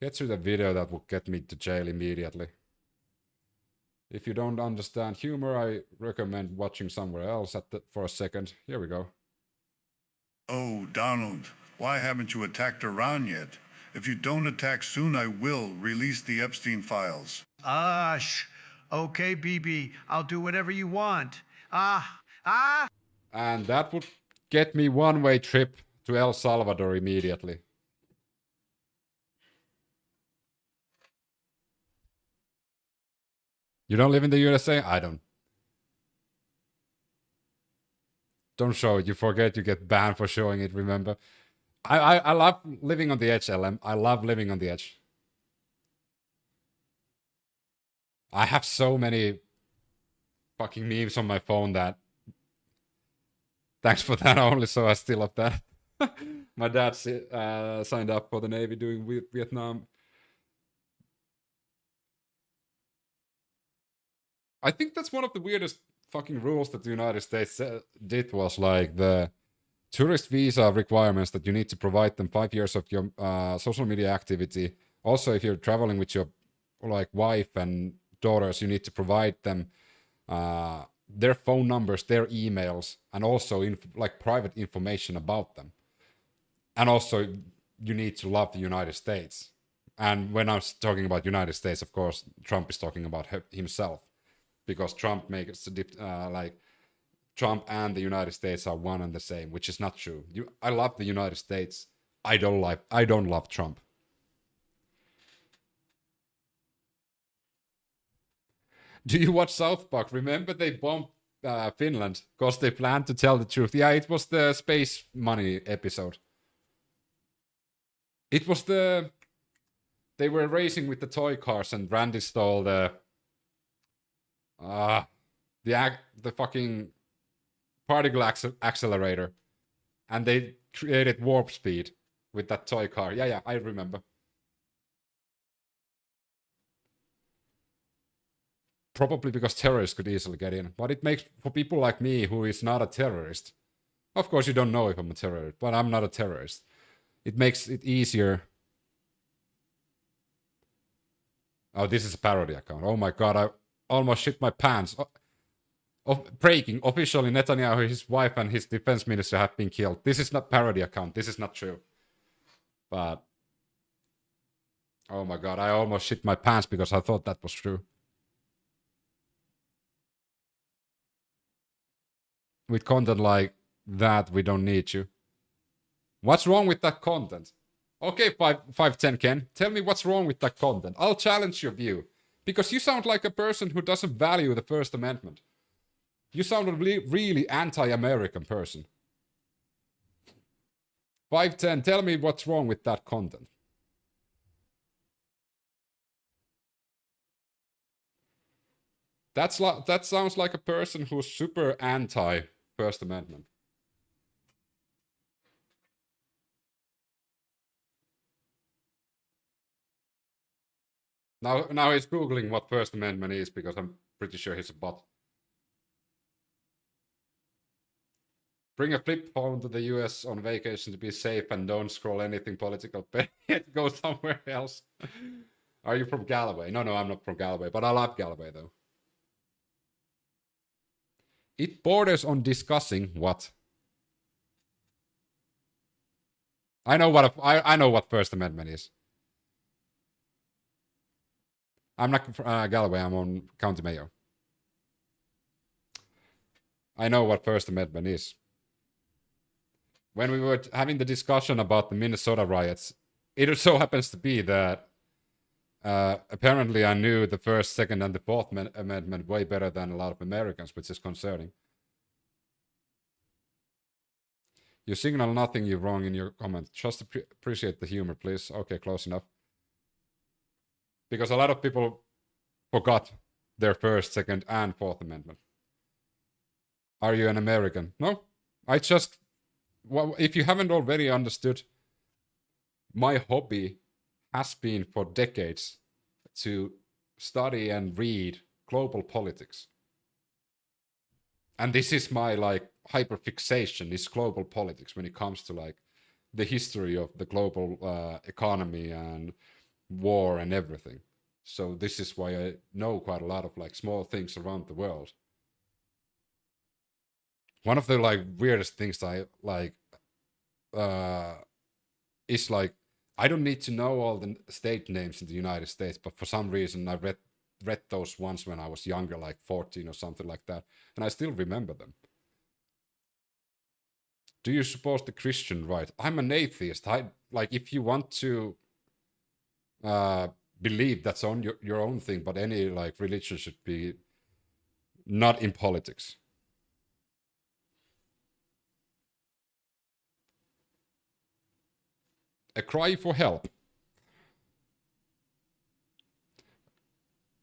video that will get me to jail immediately. If you don't understand humor, I recommend watching somewhere else for a second. Here we go. Oh, Donald, why haven't you attacked Iran yet? If you don't attack soon, I will release the Epstein files. Okay, BB, I'll do whatever you want. And that would get me one-way trip to El Salvador immediately. You don't live in the USA? I don't. Don't show it. You forget you get banned for showing it, remember? I love living on the edge, LM. I love living on the edge. I have so many fucking memes on my phone that... Thanks for that. I only saw a still of that. My dad signed up for the Navy doing Vietnam. I think that's one of the weirdest fucking rules that the United States did was like the tourist visa requirements that you need to provide them 5 years of your social media activity. Also, if you're traveling with your like wife and daughters, you need to provide them their phone numbers, their emails, and also like private information about them. And also, you need to love the United States. And when I'm talking about United States, of course, Trump is talking about himself. Because Trump makes like Trump and the United States are one and the same, which is not true. I love the United States. I don't love Trump. Do you watch South Park? Remember they bombed Finland because they planned to tell the truth. Yeah, it was the space money episode. It was they were racing with the toy cars and Randy stole the fucking particle accelerator, and they created warp speed with that toy car. Yeah, I remember. Probably because terrorists could easily get in, but it makes for people like me who is not a terrorist. Of course, you don't know if I'm a terrorist, but I'm not a terrorist. It makes it easier. Oh, this is a parody account. Oh my god, I almost shit my pants. Breaking. Officially, Netanyahu, his wife, and his defense minister have been killed. This is not parody account. This is not true. But... oh my god, I almost shit my pants because I thought that was true. With content like that, we don't need you. What's wrong with that content? Okay, 510 Ken, tell me what's wrong with that content. I'll challenge your view. Because you sound like a person who doesn't value the First Amendment. You sound a really anti-American person. 510, tell me what's wrong with that content. That sounds like a person who's super anti-First Amendment. Now he's Googling what First Amendment is because I'm pretty sure he's a bot. Bring a flip phone to the US on vacation to be safe and don't scroll anything political. Go somewhere else. Are you from Galloway? No, I'm not from Galloway, but I love Galloway though. It borders on discussing what? I know what First Amendment is. I'm not Galloway, I'm on County Mayo. I know what First Amendment is. When we were having the discussion about the Minnesota riots, it so happens to be that apparently I knew the First, Second, and the Fourth Amendment way better than a lot of Americans, which is concerning. You signal nothing you wrong in your comment. Just appreciate the humor, please. Okay, close enough. Because a lot of people forgot their First, Second, and Fourth Amendment. Are you an American? No. I just... Well, if you haven't already understood, my hobby has been for decades to study and read global politics. And this is my like hyperfixation is global politics when it comes to like the history of the global economy and war and everything. So this is why I know quite a lot of like small things around the world. One of the like weirdest things I like is like I don't need to know all the state names in the United States, but for some reason I read those once when I was younger, like 14 or something like that, and I still remember them. Do you support the Christian right? I'm an atheist. Like if you want to believe, that's on your own thing, but any like religion should be not in politics. A cry for help.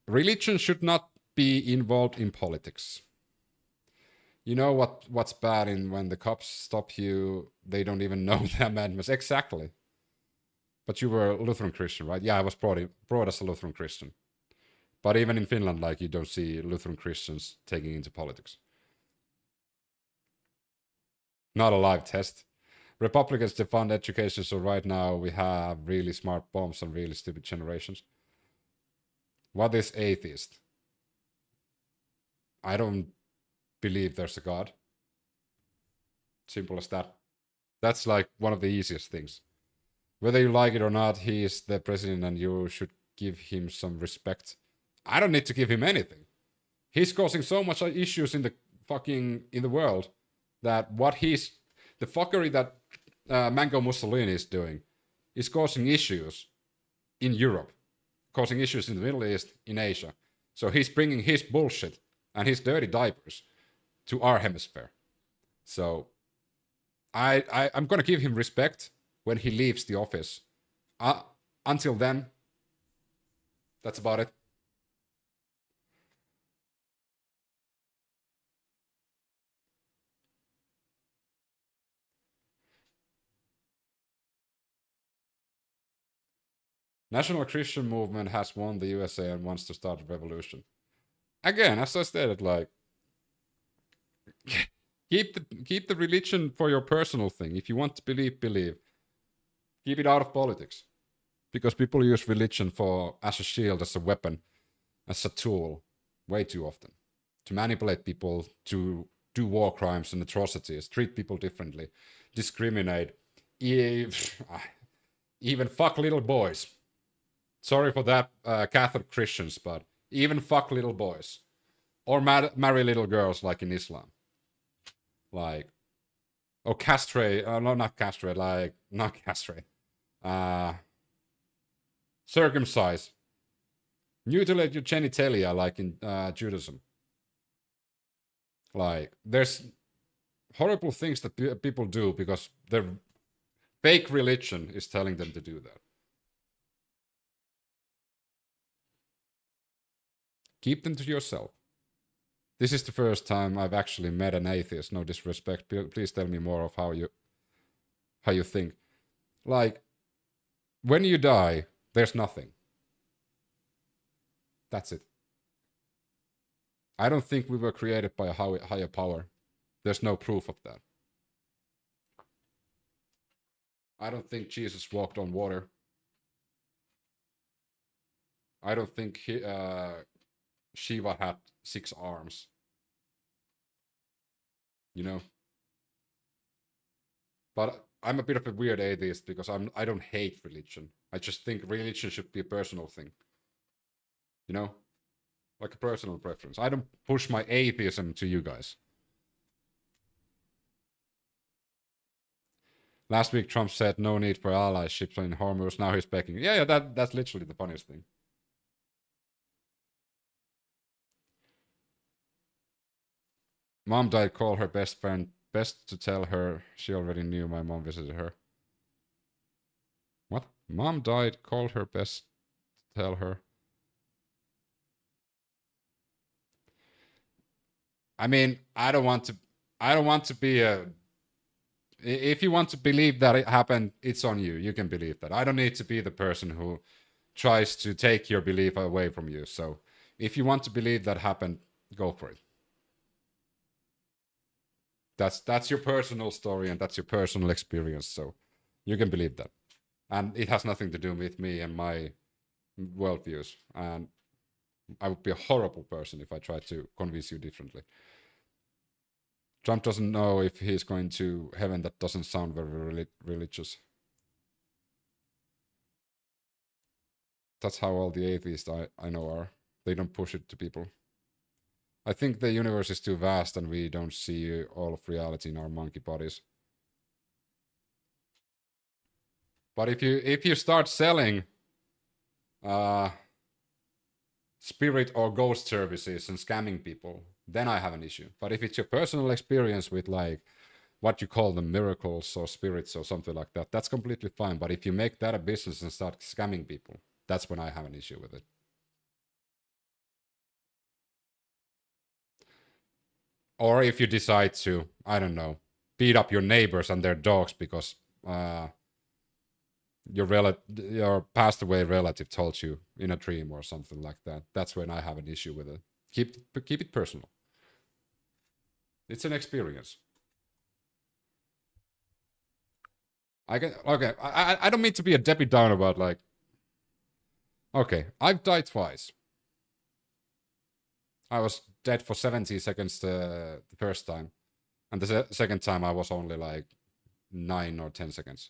Religion should not be involved in politics. You know what's bad in when the cops stop you, they don't even know the amendments. Exactly. But you were a Lutheran Christian, right? Yeah, I was brought as a Lutheran Christian. But even in Finland, like you don't see Lutheran Christians taking into politics. Not a live test. Republicans defund education, so right now we have really smart bombs and really stupid generations. What is atheist? I don't believe there's a God. Simple as that. That's like one of the easiest things. Whether you like it or not, he is the president and you should give him some respect. I don't need to give him anything. He's causing so much issues in the world that the fuckery that Mango Mussolini is doing is causing issues in Europe, causing issues in the Middle East, in Asia. So he's bringing his bullshit and his dirty diapers to our hemisphere. So I'm going to give him respect when he leaves the office. Until then, that's about it. National Christian movement has won the USA and wants to start a revolution. Again, as I stated, like keep the religion for your personal thing. If you want to believe, believe. Keep it out of politics. Because people use religion as a shield, as a weapon, as a tool, way too often. To manipulate people, to do war crimes and atrocities, treat people differently, discriminate, even fuck little boys. Sorry for that, Catholic Christians, but even fuck little boys. Or marry little girls like in Islam. Like, or castrate, no, not castrate, like, not castrate. Circumcise. Mutilate your genitalia like in Judaism. Like, there's horrible things that people do because their fake religion is telling them to do that. Keep them to yourself. This is the first time I've actually met an atheist. No disrespect. Please tell me more of how you think. Like, when you die, there's nothing. That's it. I don't think we were created by a higher power. There's no proof of that. I don't think Jesus walked on water. I don't think Shiva had 6 arms. You know? But I'm a bit of a weird atheist because I don't hate religion. I just think religion should be a personal thing. You know? Like a personal preference. I don't push my atheism to you guys. Last week, Trump said no need for allyship in Hormuz. Now he's backing. Yeah, that's literally the funniest thing. Mom died. Call her best friend. Best to tell her she already knew my mom visited her. What? Mom died. Called her best to tell her. I mean, I don't want to be a. If you want to believe that it happened, it's on you. You can believe that. I don't need to be the person who tries to take your belief away from you. So if you want to believe that happened, go for it. That's your personal story and that's your personal experience. So you can believe that. And it has nothing to do with me and my worldviews. And I would be a horrible person if I tried to convince you differently. Trump doesn't know if he's going to heaven. That doesn't sound very religious. That's how all the atheists I know are. They don't push it to people. I think the universe is too vast and we don't see all of reality in our monkey bodies. But if you start selling spirit or ghost services and scamming people, then I have an issue. But if it's your personal experience with like what you call them miracles or spirits or something like that, that's completely fine. But if you make that a business and start scamming people, that's when I have an issue with it. Or if you decide to, I don't know, beat up your neighbors and their dogs because your passed away relative told you in a dream or something like that. That's when I have an issue with it. Keep it personal. It's an experience. I don't mean to be a Debbie Downer about like. Okay, I've died twice. I was dead for 70 seconds the first time, and the second time I was only like 9 or 10 seconds.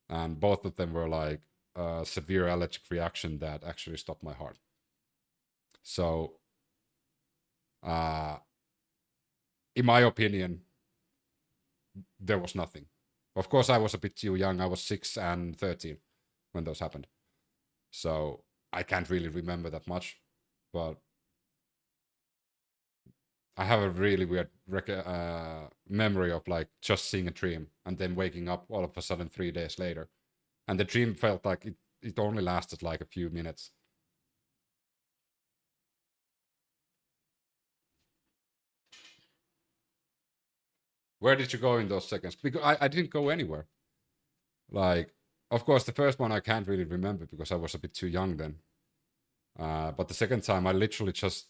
And both of them were like a severe allergic reaction that actually stopped my heart. So, in my opinion, there was nothing. Of course, I was a bit too young. I was 6 and 13 when those happened. So I can't really remember that much. But I have a really weird memory of like just seeing a dream and then waking up all of a sudden 3 days later. And the dream felt like it only lasted like a few minutes. Where did you go in those seconds? Because I didn't go anywhere. Like, of course, the first one I can't really remember because I was a bit too young then. But the second time I literally just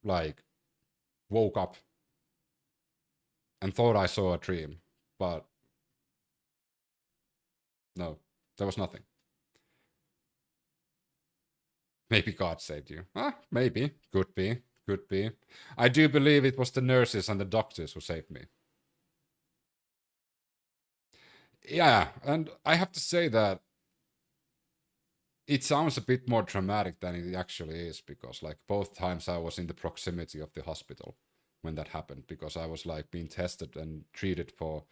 like woke up and thought I saw a dream, but no, there was nothing. Maybe God saved you. Maybe. Could be. Could be. I do believe it was the nurses and the doctors who saved me. Yeah, and I have to say that it sounds a bit more dramatic than it actually is, because like both times I was in the proximity of the hospital when that happened, because I was like being tested and treated for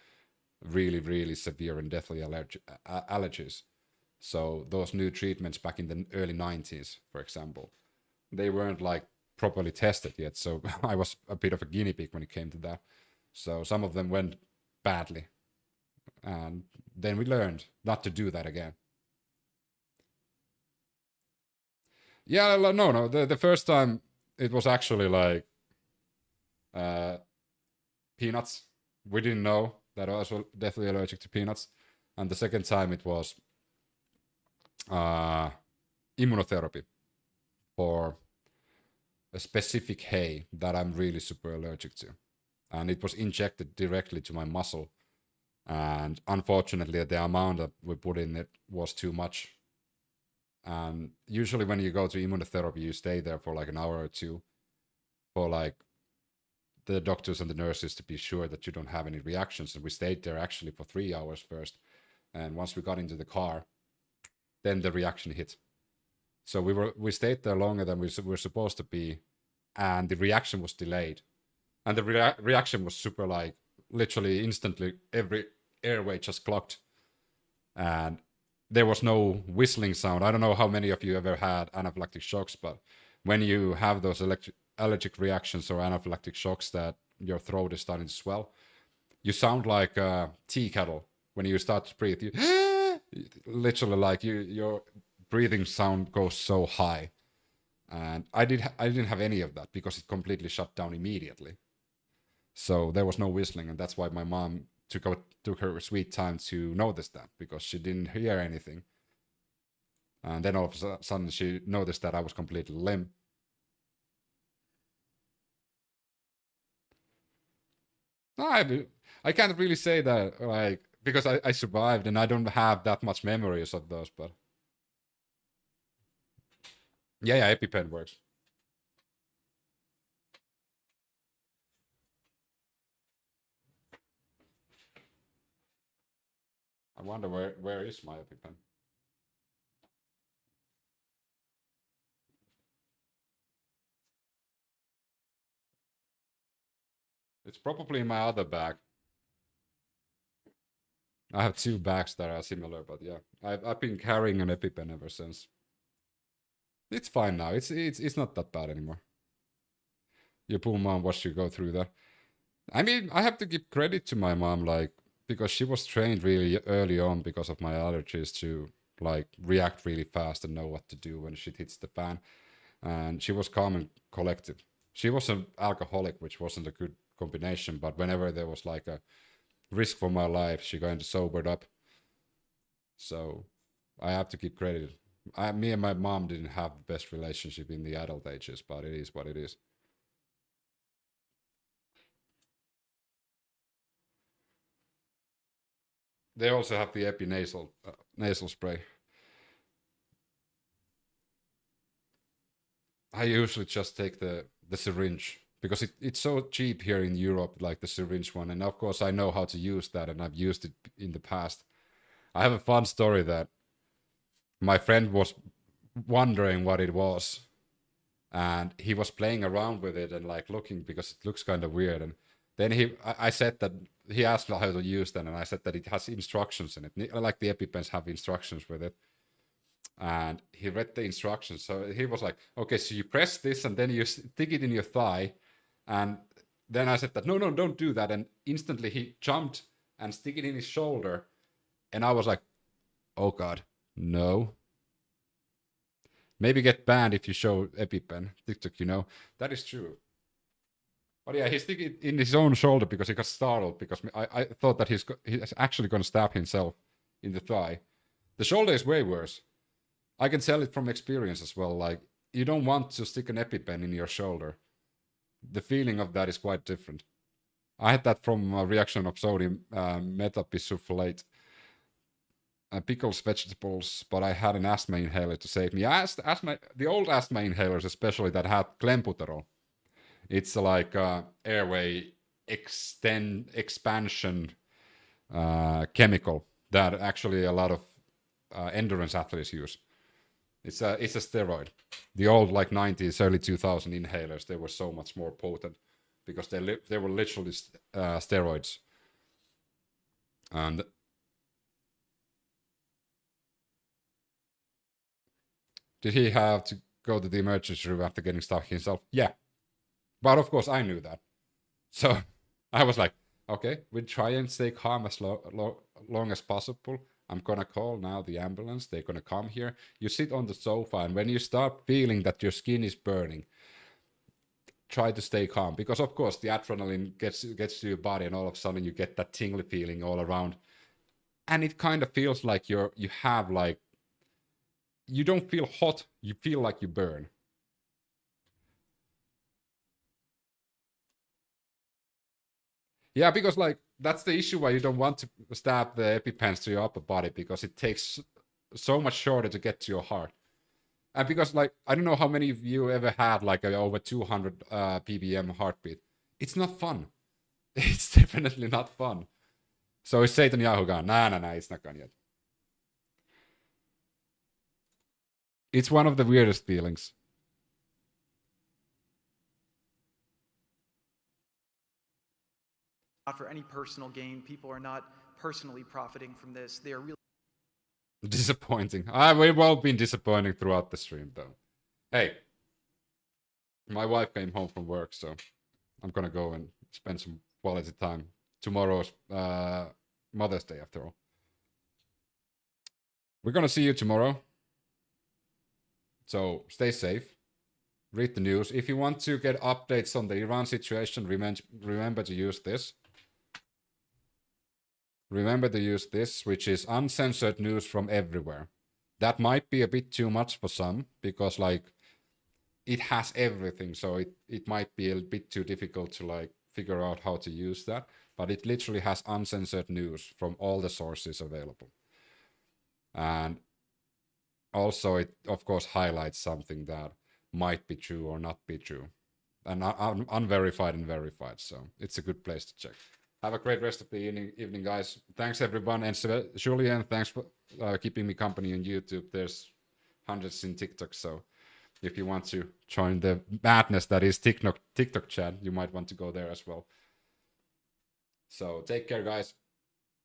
really, really severe and deathly allergies. So those new treatments back in the early 90s, for example, they weren't like properly tested yet. So I was a bit of a guinea pig when it came to that. So some of them went badly. And then we learned not to do that again. Yeah, no. The first time it was actually like peanuts. We didn't know that I was deathly allergic to peanuts. And the second time it was immunotherapy for a specific hay that I'm really super allergic to. And it was injected directly to my muscle. And unfortunately, the amount that we put in it was too much. And usually when you go to immunotherapy, you stay there for like an hour or two for like the doctors and the nurses to be sure that you don't have any reactions. And we stayed there actually for 3 hours first. And once we got into the car, then the reaction hit. So we stayed there longer than we were supposed to be, and the reaction was delayed. And the reaction was super, like, literally instantly, every airway just clocked. And there was no whistling sound. I don't know how many of you ever had anaphylactic shocks, but when you have those allergic reactions or anaphylactic shocks that your throat is starting to swell, you sound like a tea kettle when you start to breathe. You literally, like, your breathing sound goes so high. And I didn't have any of that because it completely shut down immediately. So there was no whistling, and that's why my mom took her sweet time to notice that, because she didn't hear anything. And then all of a sudden she noticed that I was completely limp. No, I can't really say that, like, because I survived and I don't have that much memories of those, but yeah, EpiPen works. I wonder where is my EpiPen? It's probably in my other bag. I have 2 bags that are similar, but yeah, I've been carrying an EpiPen ever since. It's fine now. It's not that bad anymore. Your poor mom watched you go through that. I mean, I have to give credit to my mom, like, because she was trained really early on because of my allergies to, like, react really fast and know what to do when shit hits the fan. And she was calm and collected. She was an alcoholic, which wasn't a good combination, but whenever there was like a risk for my life, she kind of sobered up. So I have to give credit. Me and my mom didn't have the best relationship in the adult ages, but it is what it is. They also have the nasal spray. I usually just take the syringe because it's so cheap here in Europe, like the syringe one. And of course, I know how to use that, and I've used it in the past. I have a fun story that my friend was wondering what it was, and he was playing around with it and, like, looking because it looks kind of weird. And then I said that he asked how to use that, and I said that it has instructions in it, like the EpiPens have instructions with it. And he read the instructions, so he was like, okay, so you press this and then you stick it in your thigh. And then I said that no, don't do that, and instantly he jumped and stick it in his shoulder. And I was like, oh god, no. Maybe get banned if you show EpiPen. TikTok, that is true. But yeah, he stick it in his own shoulder because he got startled, because I thought that he's actually going to stab himself in the thigh. The shoulder is way worse. I can tell it from experience as well. Like, you don't want to stick an EpiPen in your shoulder. The feeling of that is quite different. I had that from a reaction of sodium metabisulfate, pickles, vegetables, but I had an asthma inhaler to save me. The old asthma inhalers, especially, that had clenbuterol. It's like airway expansion chemical that actually a lot of endurance athletes use. It's a steroid. The old, like, 90s, early 2000 inhalers, they were so much more potent because they were literally steroids. And did he have to go to the emergency room after getting stuck himself? Yeah. But of course I knew that. So I was like, okay, we'll try and stay calm as long as possible. I'm gonna call now the ambulance. They're gonna come here. You sit on the sofa, and when you start feeling that your skin is burning, try to stay calm, because of course the adrenaline gets to your body, and all of a sudden you get that tingly feeling all around, and it kind of feels like you have, like, you don't feel hot, you feel like you burn. Yeah, because, like, that's the issue why you don't want to stab the EpiPens to your upper body, because it takes so much shorter to get to your heart. And because, like, I don't know how many of you ever had, like, over 200 ppm heartbeat. It's not fun. It's definitely not fun. So is Netanyahu gone? Nah, it's not gone yet. It's one of the weirdest feelings. Not for any personal gain. People are not personally profiting from this. They are really Disappointing. We've all been disappointing throughout the stream, though. Hey, my wife came home from work, so I'm gonna go and spend some quality time. Tomorrow's Mother's Day, after all. We're gonna see you tomorrow. So stay safe. Read the news. If you want to get updates on the Iran situation, remember to use this. Remember to use this, which is uncensored news from everywhere. That might be a bit too much for some, because like it has everything, so it might be a bit too difficult to like figure out how to use that. But it literally has uncensored news from all the sources available. And also it, of course, highlights something that might be true or not be true. And unverified and verified, so it's a good place to check. Have a great rest of the evening, guys. Thanks, everyone. And Julian, thanks for keeping me company on YouTube. There's hundreds in TikTok, so if you want to join the madness that is TikTok chat, you might want to go there as well. So take care, guys.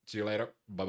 See you later. Bye-bye.